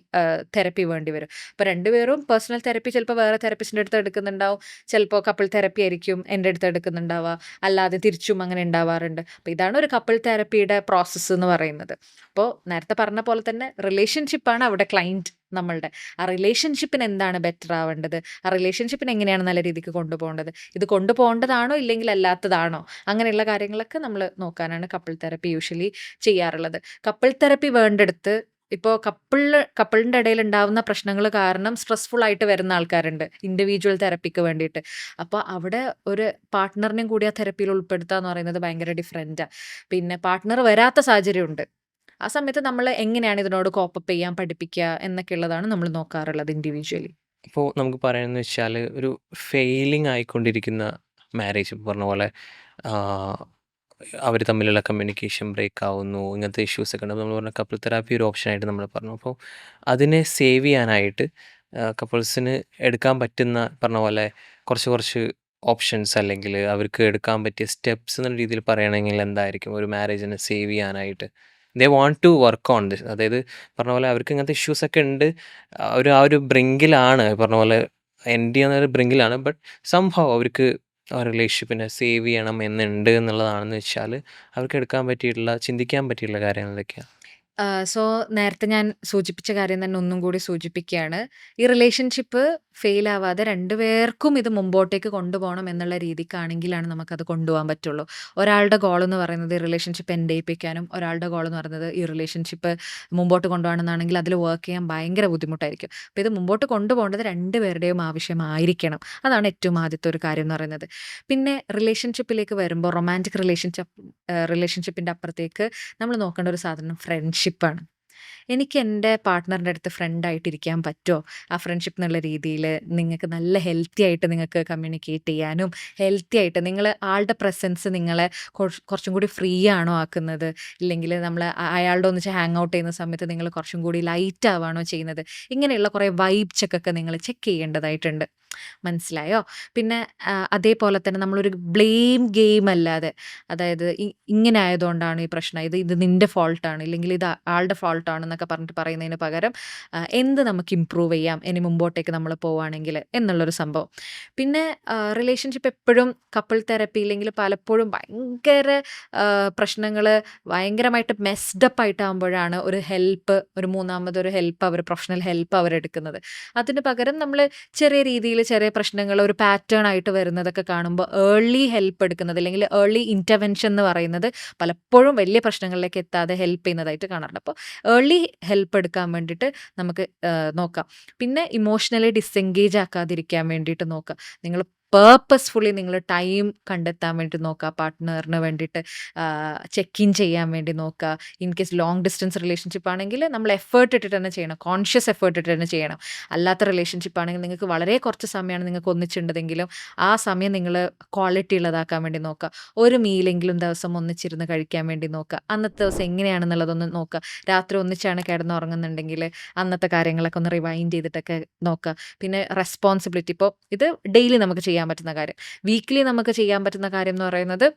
തെറപ്പി വേണ്ടി വരും. അപ്പോൾ 2 പേരും പേഴ്സണൽ തെറപ്പി ചിലപ്പോൾ വേറെ തെറപ്പിസ്റ്റിൻ്റെ അടുത്ത് എടുക്കുന്നുണ്ടാവും. ചിലപ്പോൾ കപ്പിൾ തെറപ്പി ആയിരിക്കും എൻ്റെ അടുത്ത് എടുക്കുന്നുണ്ടാവുക. അല്ലാതെ തിരിച്ചും അങ്ങനെ ഉണ്ടാവാറുണ്ട്. അപ്പോൾ ഇതാണ് ഒരു കപ്പിൾ തെറപ്പിയുടെ പ്രോസസ്സ് എന്ന് പറയുന്നത്. അപ്പോൾ നേരത്തെ പറഞ്ഞ പോലെ തന്നെ റിലേഷൻഷിപ്പാണ് അവിടെ ക്ലയൻറ്റ് നമ്മളുടെ. ആ റിലേഷൻഷിപ്പിന് എന്താണ് ബെറ്റർ ആവേണ്ടത്, ആ റിലേഷൻഷിപ്പിന് എങ്ങനെയാണ് നല്ല രീതിക്ക് കൊണ്ടുപോകേണ്ടത്, ഇത് കൊണ്ടുപോകേണ്ടതാണോ ഇല്ലെങ്കിൽ അല്ലാത്തതാണോ, അങ്ങനെയുള്ള കാര്യങ്ങളൊക്കെ നമ്മൾ നോക്കാനാണ് കപ്പിൾ തെറപ്പി യൂഷ്വലി ചെയ്യാറുള്ളത്. കപ്പിൾ തെറപ്പി വേണ്ടെടുത്ത് ഇപ്പോൾ കപ്പിളിൻ്റെ ഇടയിൽ ഉണ്ടാവുന്ന പ്രശ്നങ്ങൾ കാരണം സ്ട്രെസ്ഫുൾ ആയിട്ട് വരുന്ന ആൾക്കാരുണ്ട് ഇൻഡിവിജ്വൽ തെറപ്പിക്ക് വേണ്ടിയിട്ട്. അപ്പോൾ അവിടെ ഒരു പാർട്ട്ണറിനെയും കൂടി ആ തെറപ്പിയിൽ ഉൾപ്പെടുത്തുക എന്ന് പറയുന്നത് ഭയങ്കര ഡിഫറെൻറ്റാണ്. പിന്നെ പാർട്ട്ണർ വരാത്ത സാഹചര്യമുണ്ട്. ആ സമയത്ത് നമ്മൾ എങ്ങനെയാണ് ഇതിനോട് കോപ്പപ്പ് ചെയ്യാൻ പഠിപ്പിക്കുക എന്നൊക്കെ ഉള്ളതാണ് നമ്മൾ നോക്കാറുള്ളത് ഇൻഡിവിജ്വലി. ഇപ്പോൾ നമുക്ക് പറയാമെന്ന് വെച്ചാൽ ഒരു ഫെയിലിംഗ് ആയിക്കൊണ്ടിരിക്കുന്ന മാരേജ് പറഞ്ഞ പോലെ അവർ തമ്മിലുള്ള കമ്മ്യൂണിക്കേഷൻ ബ്രേക്ക് ആവുന്നു, ഇങ്ങനത്തെ ഇഷ്യൂസ് ഒക്കെ ഉണ്ട്. നമ്മൾ പറഞ്ഞ കപ്പിൾ തെറാപ്പി ഒരു ഓപ്ഷനായിട്ട് നമ്മൾ പറഞ്ഞു. അപ്പോൾ അതിനെ സേവ് ചെയ്യാനായിട്ട് കപ്പിൾസിന് എടുക്കാൻ പറ്റുന്ന പറഞ്ഞ പോലെ കുറച്ച് ഓപ്ഷൻസ് അല്ലെങ്കിൽ അവർക്ക് എടുക്കാൻ പറ്റിയ സ്റ്റെപ്സ് എന്ന രീതിയിൽ പറയുകയാണെങ്കിൽ എന്തായിരിക്കും ഒരു മാരേജിനെ സേവ് ചെയ്യാനായിട്ട്? They want to work on this. അതായത് പറഞ്ഞ പോലെ അവർക്ക് ഇങ്ങനത്തെ ഇഷ്യൂസൊക്കെ ഉണ്ട്. ആ ഒരു ബ്രിങ്കിലാണ് പറഞ്ഞ പോലെ എൻഡ് ചെയ്യുന്ന ഒരു ബ്രിങ്കിലാണ്. ബട്ട് സംഭവം അവർക്ക് ആ റിലേഷൻഷിപ്പിനെ സേവ് ചെയ്യണം എന്നുണ്ട് എന്നുള്ളതാണെന്ന് വെച്ചാൽ അവർക്ക് എടുക്കാൻ പറ്റിയിട്ടുള്ള ചിന്തിക്കാൻ പറ്റിയിട്ടുള്ള കാര്യങ്ങൾ എന്തൊക്കെയാണ്? സോ നേരത്തെ ഞാൻ സൂചിപ്പിച്ച കാര്യം തന്നെ ഒന്നും കൂടി സൂചിപ്പിക്കുകയാണ്. ഈ റിലേഷൻഷിപ്പ് ഫെയിൽ ആവാതെ 2 പേർക്കും ഇത് മുമ്പോട്ടേക്ക് കൊണ്ടുപോകണം എന്നുള്ള രീതിക്കാണെങ്കിലാണ് നമുക്കത് കൊണ്ടുപോകാൻ പറ്റുള്ളൂ. ഒരാളുടെ ഗോൾ എന്ന് പറയുന്നത് ഈ റിലേഷൻഷിപ്പ് എൻഡ് ചെയ്യിപ്പിക്കാനും, ഒരാളുടെ ഗോൾ എന്ന് പറയുന്നത് ഈ റിലേഷൻഷിപ്പ് മുമ്പോട്ട് കൊണ്ടുപോകണമെന്നാണെങ്കിൽ അതിൽ വർക്ക് ചെയ്യാൻ ഭയങ്കര ബുദ്ധിമുട്ടായിരിക്കും. അപ്പോൾ ഇത് മുമ്പോട്ട് കൊണ്ടുപോകേണ്ടത് 2 പേരുടെയും ആവശ്യമായിരിക്കണം. അതാണ് ഏറ്റവും ആദ്യത്തെ ഒരു കാര്യം എന്ന് പറയുന്നത്. പിന്നെ റിലേഷൻഷിപ്പിലേക്ക് വരുമ്പോൾ റൊമാന്റിക് റിലേഷൻഷിപ്പിൻ്റെ അപ്പുറത്തേക്ക് നമ്മൾ നോക്കേണ്ട ഒരു സാധനം ഫ്രണ്ട്ഷിപ്പാണ്. എനിക്ക് എൻ്റെ പാർട്ട്ണറിൻ്റെ അടുത്ത് ഫ്രണ്ടായിട്ടിരിക്കാൻ പറ്റുമോ? ആ ഫ്രണ്ട്ഷിപ്പ് എന്നുള്ള രീതിയിൽ നിങ്ങൾക്ക് നല്ല ഹെൽത്തി ആയിട്ട് നിങ്ങൾക്ക് കമ്മ്യൂണിക്കേറ്റ് ചെയ്യാനും, ഹെൽത്തി ആയിട്ട് ആളുടെ പ്രസൻസ് നിങ്ങളെ കുറച്ചും കൂടി ഫ്രീ ആണോ ആക്കുന്നത്? ഇല്ലെങ്കിൽ അയാളുടെ ഒന്നിച്ച് ഹാങ് ഔട്ട് ചെയ്യുന്ന സമയത്ത് നിങ്ങൾ കുറച്ചും കൂടി ലൈറ്റ് ആവാണോ ചെയ്യുന്നത്? ഇങ്ങനെയുള്ള കുറേ വൈബ് ചെക്കൊക്കെ നിങ്ങൾ ചെക്ക് ചെയ്യേണ്ടതായിട്ടുണ്ട്. മനസ്സിലായോ? പിന്നെ അതേപോലെ തന്നെ നമ്മളൊരു ബ്ലെയിം ഗെയിം അല്ലാതെ, അതായത് ഇങ്ങനെ ആയതുകൊണ്ടാണ് ഈ പ്രശ്നം, ഇത് നിന്റെ ഫോൾട്ടാണ്, ഇല്ലെങ്കിൽ ഇത് ആളുടെ ഫോൾട്ടാണ് എന്നൊക്കെ പറഞ്ഞിട്ട് പറയുന്നതിന് പകരം എന്ത് നമുക്ക് ഇമ്പ്രൂവ് ചെയ്യാം ഇനി മുമ്പോട്ടേക്ക് നമ്മൾ പോവുകയാണെങ്കിൽ എന്നുള്ളൊരു സംഭവം. പിന്നെ റിലേഷൻഷിപ്പ് എപ്പോഴും കപ്പിൾ തെറപ്പി ഇല്ലെങ്കിൽ പലപ്പോഴും ഭയങ്കര പ്രശ്നങ്ങൾ ഭയങ്കരമായിട്ട് മെസ്ഡപ്പ് ആയിട്ടാകുമ്പോഴാണ് ഒരു മൂന്നാമതൊരു പ്രൊഫഷണൽ ഹെൽപ്പ് അവരെടുക്കുന്നത്. അതിന് പകരം നമ്മൾ ചെറിയ രീതിയിൽ ചെറിയ പ്രശ്നങ്ങൾ ഒരു പാറ്റേൺ ആയിട്ട് വരുന്നതൊക്കെ കാണുമ്പോൾ ഏർലി ഹെൽപ്പ് എടുക്കുന്നത്, അല്ലെങ്കിൽ ഏർലി ഇൻ്റർവെൻഷൻ എന്ന് പറയുന്നത് പലപ്പോഴും വലിയ പ്രശ്നങ്ങളിലേക്ക് എത്താതെ ഹെൽപ്പ് ചെയ്യുന്നതായിട്ട് കാണാറുണ്ട്. അപ്പോൾ ഏർലി ഹെൽപ്പ് എടുക്കാൻ വേണ്ടിയിട്ട് നമുക്ക് നോക്കാം. പിന്നെ ഇമോഷണലി ഡിസെൻഗേജ് ആക്കാതിരിക്കാൻ വേണ്ടിയിട്ട് നോക്കുക. നിങ്ങൾ പേർപ്പസ്ഫുള്ളി നിങ്ങൾ ടൈം കണ്ടെത്താൻ വേണ്ടി നോക്കുക. പാർട്ട്ണറിന് വേണ്ടിയിട്ട് ചെക്ക് ഇൻ ചെയ്യാൻ വേണ്ടി നോക്കുക. In case long distance relationship ആണെങ്കിൽ നമ്മൾ എഫേർട്ട് ഇട്ടിട്ട് തന്നെ ചെയ്യണം, കോൺഷ്യസ് എഫേർട്ട് ഇട്ടിട്ട് തന്നെ ചെയ്യണം. അല്ലാത്ത റിലേഷൻഷിപ്പ് ആണെങ്കിൽ നിങ്ങൾക്ക് വളരെ കുറച്ച് സമയമാണ് നിങ്ങൾക്ക് ഒന്നിച്ചുണ്ടെങ്കിലും ആ സമയം നിങ്ങൾ ക്വാളിറ്റി ഉള്ളതാക്കാൻ വേണ്ടി നോക്കുക. ഒരു മീലെങ്കിലും ദിവസം ഒന്നിച്ചിരുന്ന് കഴിക്കാൻ വേണ്ടി നോക്കുക. അന്നത്തെ ദിവസം എങ്ങനെയാണെന്നുള്ളതൊന്ന് നോക്കുക. രാത്രി ഒന്നിച്ചാണ് കിടന്നുറങ്ങുന്നുണ്ടെങ്കിൽ അന്നത്തെ കാര്യങ്ങളൊക്കെ ഒന്ന് റിവൈൻഡ് ചെയ്തിട്ടൊക്കെ നോക്കുക. പിന്നെ റെസ്പോൺസിബിലിറ്റി, ഇപ്പോൾ ഇത് ഡെയിലി നമുക്ക് ചെയ്യാൻ പറ്റുന്ന കാര്യം. വീക്ക്ലി നമുക്ക് ചെയ്യാൻ പറ്റുന്ന കാര്യം എന്ന് പറയുന്നത്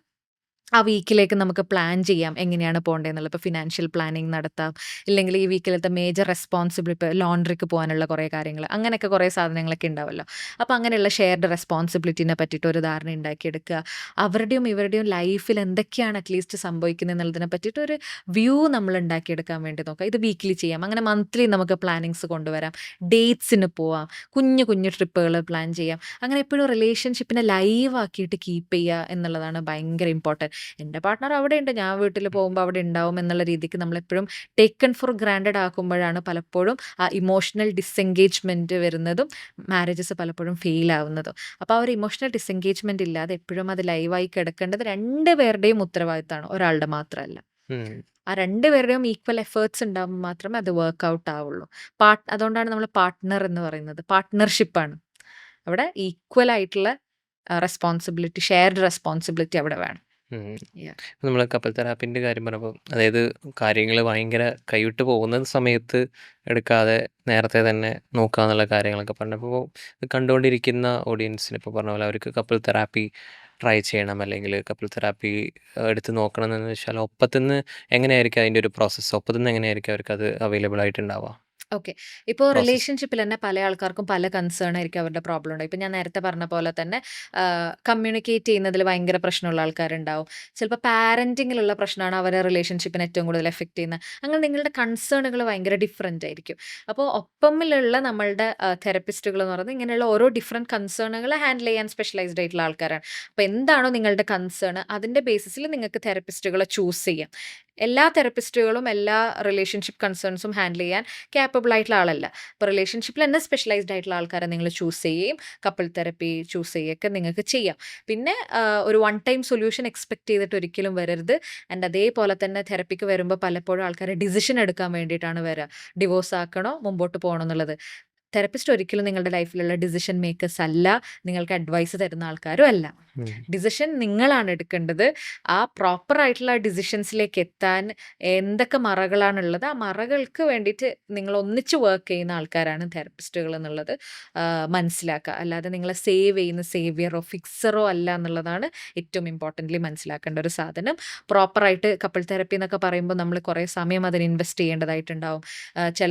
ആ വീക്കിലേക്ക് നമുക്ക് പ്ലാൻ ചെയ്യാം എങ്ങനെയാണ് പോകേണ്ടതെന്നുള്ളത്. ഇപ്പോൾ ഫിനാൻഷ്യൽ പ്ലാനിങ് നടത്താം, ഇല്ലെങ്കിൽ ഈ വീക്കിലത്തെ മേജർ റെസ്പോൺസിബിലിറ്റി, ഇപ്പോൾ ലോണ്ടറിക്ക് പോകാനുള്ള കുറേ കാര്യങ്ങൾ, അങ്ങനെയൊക്കെ കുറേ സാധനങ്ങളൊക്കെ ഉണ്ടാവുമല്ലോ. അപ്പോൾ അങ്ങനെയുള്ള ഷെയർഡ് റെസ്പോൺസിബിലിറ്റിനെ പറ്റിയിട്ട് ഒരു ധാരണ ഉണ്ടാക്കിയെടുക്കുക. അവരുടെയും ഇവരുടെയും ലൈഫിൽ എന്തൊക്കെയാണ് അറ്റ്ലീസ്റ്റ് സംഭവിക്കുന്നത് എന്നുള്ളതിനെ പറ്റിയിട്ട് ഒരു വ്യൂ നമ്മൾ ഉണ്ടാക്കിയെടുക്കാൻ വേണ്ടി നോക്കുക. ഇത് വീക്കിലി ചെയ്യാം. അങ്ങനെ മന്ത്ലി നമുക്ക് പ്ലാനിങ്സ് കൊണ്ടുവരാം. ഡേറ്റ്സിന് പോവാം, കുഞ്ഞു കുഞ്ഞു ട്രിപ്പുകൾ പ്ലാൻ ചെയ്യാം. അങ്ങനെ എപ്പോഴും റിലേഷൻഷിപ്പിനെ ലൈവ് ആക്കിയിട്ട് കീപ്പ് ചെയ്യുക എന്നുള്ളതാണ് ഭയങ്കര ഇമ്പോർട്ടൻറ്റ്. എൻ്റെ പാർട്ട്ണർ അവിടെയുണ്ട്, ഞാൻ വീട്ടിൽ പോകുമ്പോൾ അവിടെ ഉണ്ടാവും എന്നുള്ള രീതിക്ക് നമ്മളെപ്പോഴും ടേക്കൺ ഫോർ ഗ്രാൻഡഡ് ആക്കുമ്പോഴാണ് പലപ്പോഴും ആ ഇമോഷണൽ ഡിസെൻഗേജ്മെൻറ്റ് വരുന്നതും മാരേജസ് പലപ്പോഴും ഫെയിൽ ആവുന്നതും. അപ്പോൾ ആ ഒരു ഇമോഷണൽ ഡിസെൻഗേജ്മെൻറ്റ് ഇല്ലാതെ എപ്പോഴും അത് ലൈവായി കിടക്കേണ്ടത് 2 പേരുടെയും ഉത്തരവാദിത്തമാണ്, ഒരാളുടെ മാത്രമല്ല. ആ 2 പേരുടെയും ഈക്വൽ എഫേർട്സ് ഉണ്ടാകുമ്പോൾ മാത്രമേ അത് വർക്ക് ഔട്ട് ആവുള്ളൂ. അതുകൊണ്ടാണ് നമ്മൾ പാർട്ട്ണർ എന്ന് പറയുന്നത്. പാർട്ട്ണർഷിപ്പാണ്. അവിടെ ഈക്വൽ ആയിട്ടുള്ള റെസ്പോൺസിബിലിറ്റി, ഷെയർഡ് റെസ്പോൺസിബിലിറ്റി അവിടെ വേണം. Yeah. നമ്മൾ കപ്പിൾ തെറാപ്പിൻ്റെ കാര്യം പറഞ്ഞപ്പോൾ, അതായത് കാര്യങ്ങൾ ഭയങ്കര കൈവിട്ട് പോകുന്ന സമയത്ത് എടുക്കാതെ നേരത്തെ തന്നെ നോക്കുക എന്നുള്ള കാര്യങ്ങളൊക്കെ പറഞ്ഞപ്പോൾ, കണ്ടുകൊണ്ടിരിക്കുന്ന ഓഡിയൻസിന് ഇപ്പോൾ പറഞ്ഞ പോലെ അവർക്ക് കപ്പിൾ തെറാപ്പി ട്രൈ ചെയ്യണം, അല്ലെങ്കിൽ കപ്പിൾ തെറാപ്പി എടുത്ത് നോക്കണം എന്ന് വെച്ചാൽ ഒപ്പത്തുനിന്ന് എങ്ങനെയായിരിക്കും അതിൻ്റെ ഒരു പ്രോസസ്സ്, ഒപ്പത്തുനിന്ന് എങ്ങനെയായിരിക്കും അവർക്ക് അത് അവൈലബിൾ ആയിട്ടുണ്ടാവുക ഓക്കെ. ഇപ്പോൾ പ്രോസസ്സ്? റിലേഷൻഷിപ്പിൽ തന്നെ പല ആൾക്കാർക്കും പല കൺസേൺ ആയിരിക്കും അവരുടെ പ്രോബ്ലം ഉണ്ടാവും. ഇപ്പം ഞാൻ നേരത്തെ പറഞ്ഞ പോലെ തന്നെ കമ്മ്യൂണിക്കേറ്റ് ചെയ്യുന്നതിൽ ഭയങ്കര പ്രശ്നമുള്ള ആൾക്കാരുണ്ടാവും. ചിലപ്പോൾ പാരൻറ്റിങ്ങിലുള്ള പ്രശ്നമാണ് അവരെ റിലേഷൻഷിപ്പിനെ ഏറ്റവും കൂടുതൽ എഫക്റ്റ് ചെയ്യുന്നത്. അങ്ങനെ നിങ്ങളുടെ കൺസേണുകൾ ഭയങ്കര ഡിഫറെൻ്റ് ആയിരിക്കും. അപ്പോൾ ഒപ്പമിലുള്ള നമ്മളുടെ തെറപ്പിസ്റ്റുകൾ എന്ന് പറയുന്നത് ഇങ്ങനെയുള്ള ഓരോ ഡിഫറെൻറ്റ് കൺസേണുകൾ ഹാൻഡിൽ ചെയ്യാൻ സ്പെഷ്യലൈസ്ഡ് ആയിട്ടുള്ള ആൾക്കാരാണ്. അപ്പോൾ എന്താണോ നിങ്ങളുടെ കൺസേൺ അതിൻ്റെ ബേസിസിൽ നിങ്ങൾക്ക് തെറപ്പിസ്റ്റുകളെ ചൂസ് ചെയ്യാം. എല്ലാ തെറപ്പിസ്റ്റുകളും എല്ലാ റിലേഷൻഷിപ്പ് കൺസേൺസും ഹാൻഡിൽ ചെയ്യാൻ ക്യാപ്പബിൾ ആയിട്ടുള്ള ആളല്ല. അപ്പോൾ റിലേഷൻഷിപ്പിൽ തന്നെ സ്പെഷ്യലൈസ്ഡ് ആയിട്ടുള്ള ആൾക്കാരെ നിങ്ങൾ ചൂസ് ചെയ്യുകയും കപ്പിൾ തെറപ്പി ചൂസ് ചെയ്യുകയൊക്കെ നിങ്ങൾക്ക് ചെയ്യാം. പിന്നെ ഒരു വൺ ടൈം സൊല്യൂഷൻ എക്സ്പെക്ട് ചെയ്തിട്ട് ഒരിക്കലും വരരുത്. ആൻഡ് അതേപോലെ തന്നെ തെറപ്പിക്ക് വരുമ്പോൾ പലപ്പോഴും ആൾക്കാർ ഡിസിഷൻ എടുക്കാൻ വേണ്ടിയിട്ടാണ് വരിക. ഡിവോഴ്സ് ആക്കണോ മുമ്പോട്ട് പോകണോ എന്നുള്ളത്. തെറപ്പിസ്റ്റ് ഒരിക്കലും നിങ്ങളുടെ ലൈഫിലുള്ള ഡിസിഷൻ മേക്കേഴ്സ് അല്ല, നിങ്ങൾക്ക് അഡ്വൈസ് തരുന്ന ആൾക്കാരും അല്ല. ഡിസിഷൻ നിങ്ങളാണ് എടുക്കേണ്ടത്. ആ പ്രോപ്പർ ആയിട്ടുള്ള ഡിസിഷൻസിലേക്ക് എത്താൻ എന്തൊക്കെ മറകളാണുള്ളത്, ആ മറകൾക്ക് വേണ്ടിയിട്ട് നിങ്ങൾ ഒന്നിച്ച് വർക്ക് ചെയ്യുന്ന ആൾക്കാരാണ് തെറപ്പിസ്റ്റുകൾ എന്നുള്ളത് മനസ്സിലാക്കുക. അല്ലാതെ നിങ്ങളെ സേവ് ചെയ്യുന്ന സേവിയറോ ഫിക്സറോ അല്ല എന്നുള്ളതാണ് ഏറ്റവും ഇമ്പോർട്ടൻ്റ്ലി മനസ്സിലാക്കേണ്ട ഒരു സാധനം. പ്രോപ്പറായിട്ട് കപ്പിൾ തെറപ്പി എന്നൊക്കെ പറയുമ്പോൾ നമ്മൾ കുറേ സമയം അതിന് ഇൻവെസ്റ്റ് ചെയ്യേണ്ടതായിട്ടുണ്ടാവും. ചില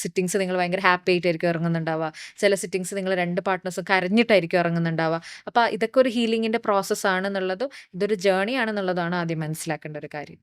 സിറ്റിങ്സ് നിങ്ങൾ ഭയങ്കര ഹാപ്പി ആയിട്ടായിരിക്കും ഇറങ്ങുന്നുണ്ടാവുക, ചില സിറ്റിങ്സ് നിങ്ങൾ 2 പാർട്ട്നേഴ്സും കരഞ്ഞിട്ടായിരിക്കും ഇറങ്ങുന്നുണ്ടാവുക. അപ്പോൾ ഇതൊക്കെ ഒരു ഹീലിങ്ങിൻ്റെ പ്രോസസ്സാണെന്നുള്ളതും ഇതൊരു ജേർണി ആണെന്നുള്ളതാണ് ആദ്യം മനസ്സിലാക്കേണ്ട ഒരു കാര്യം.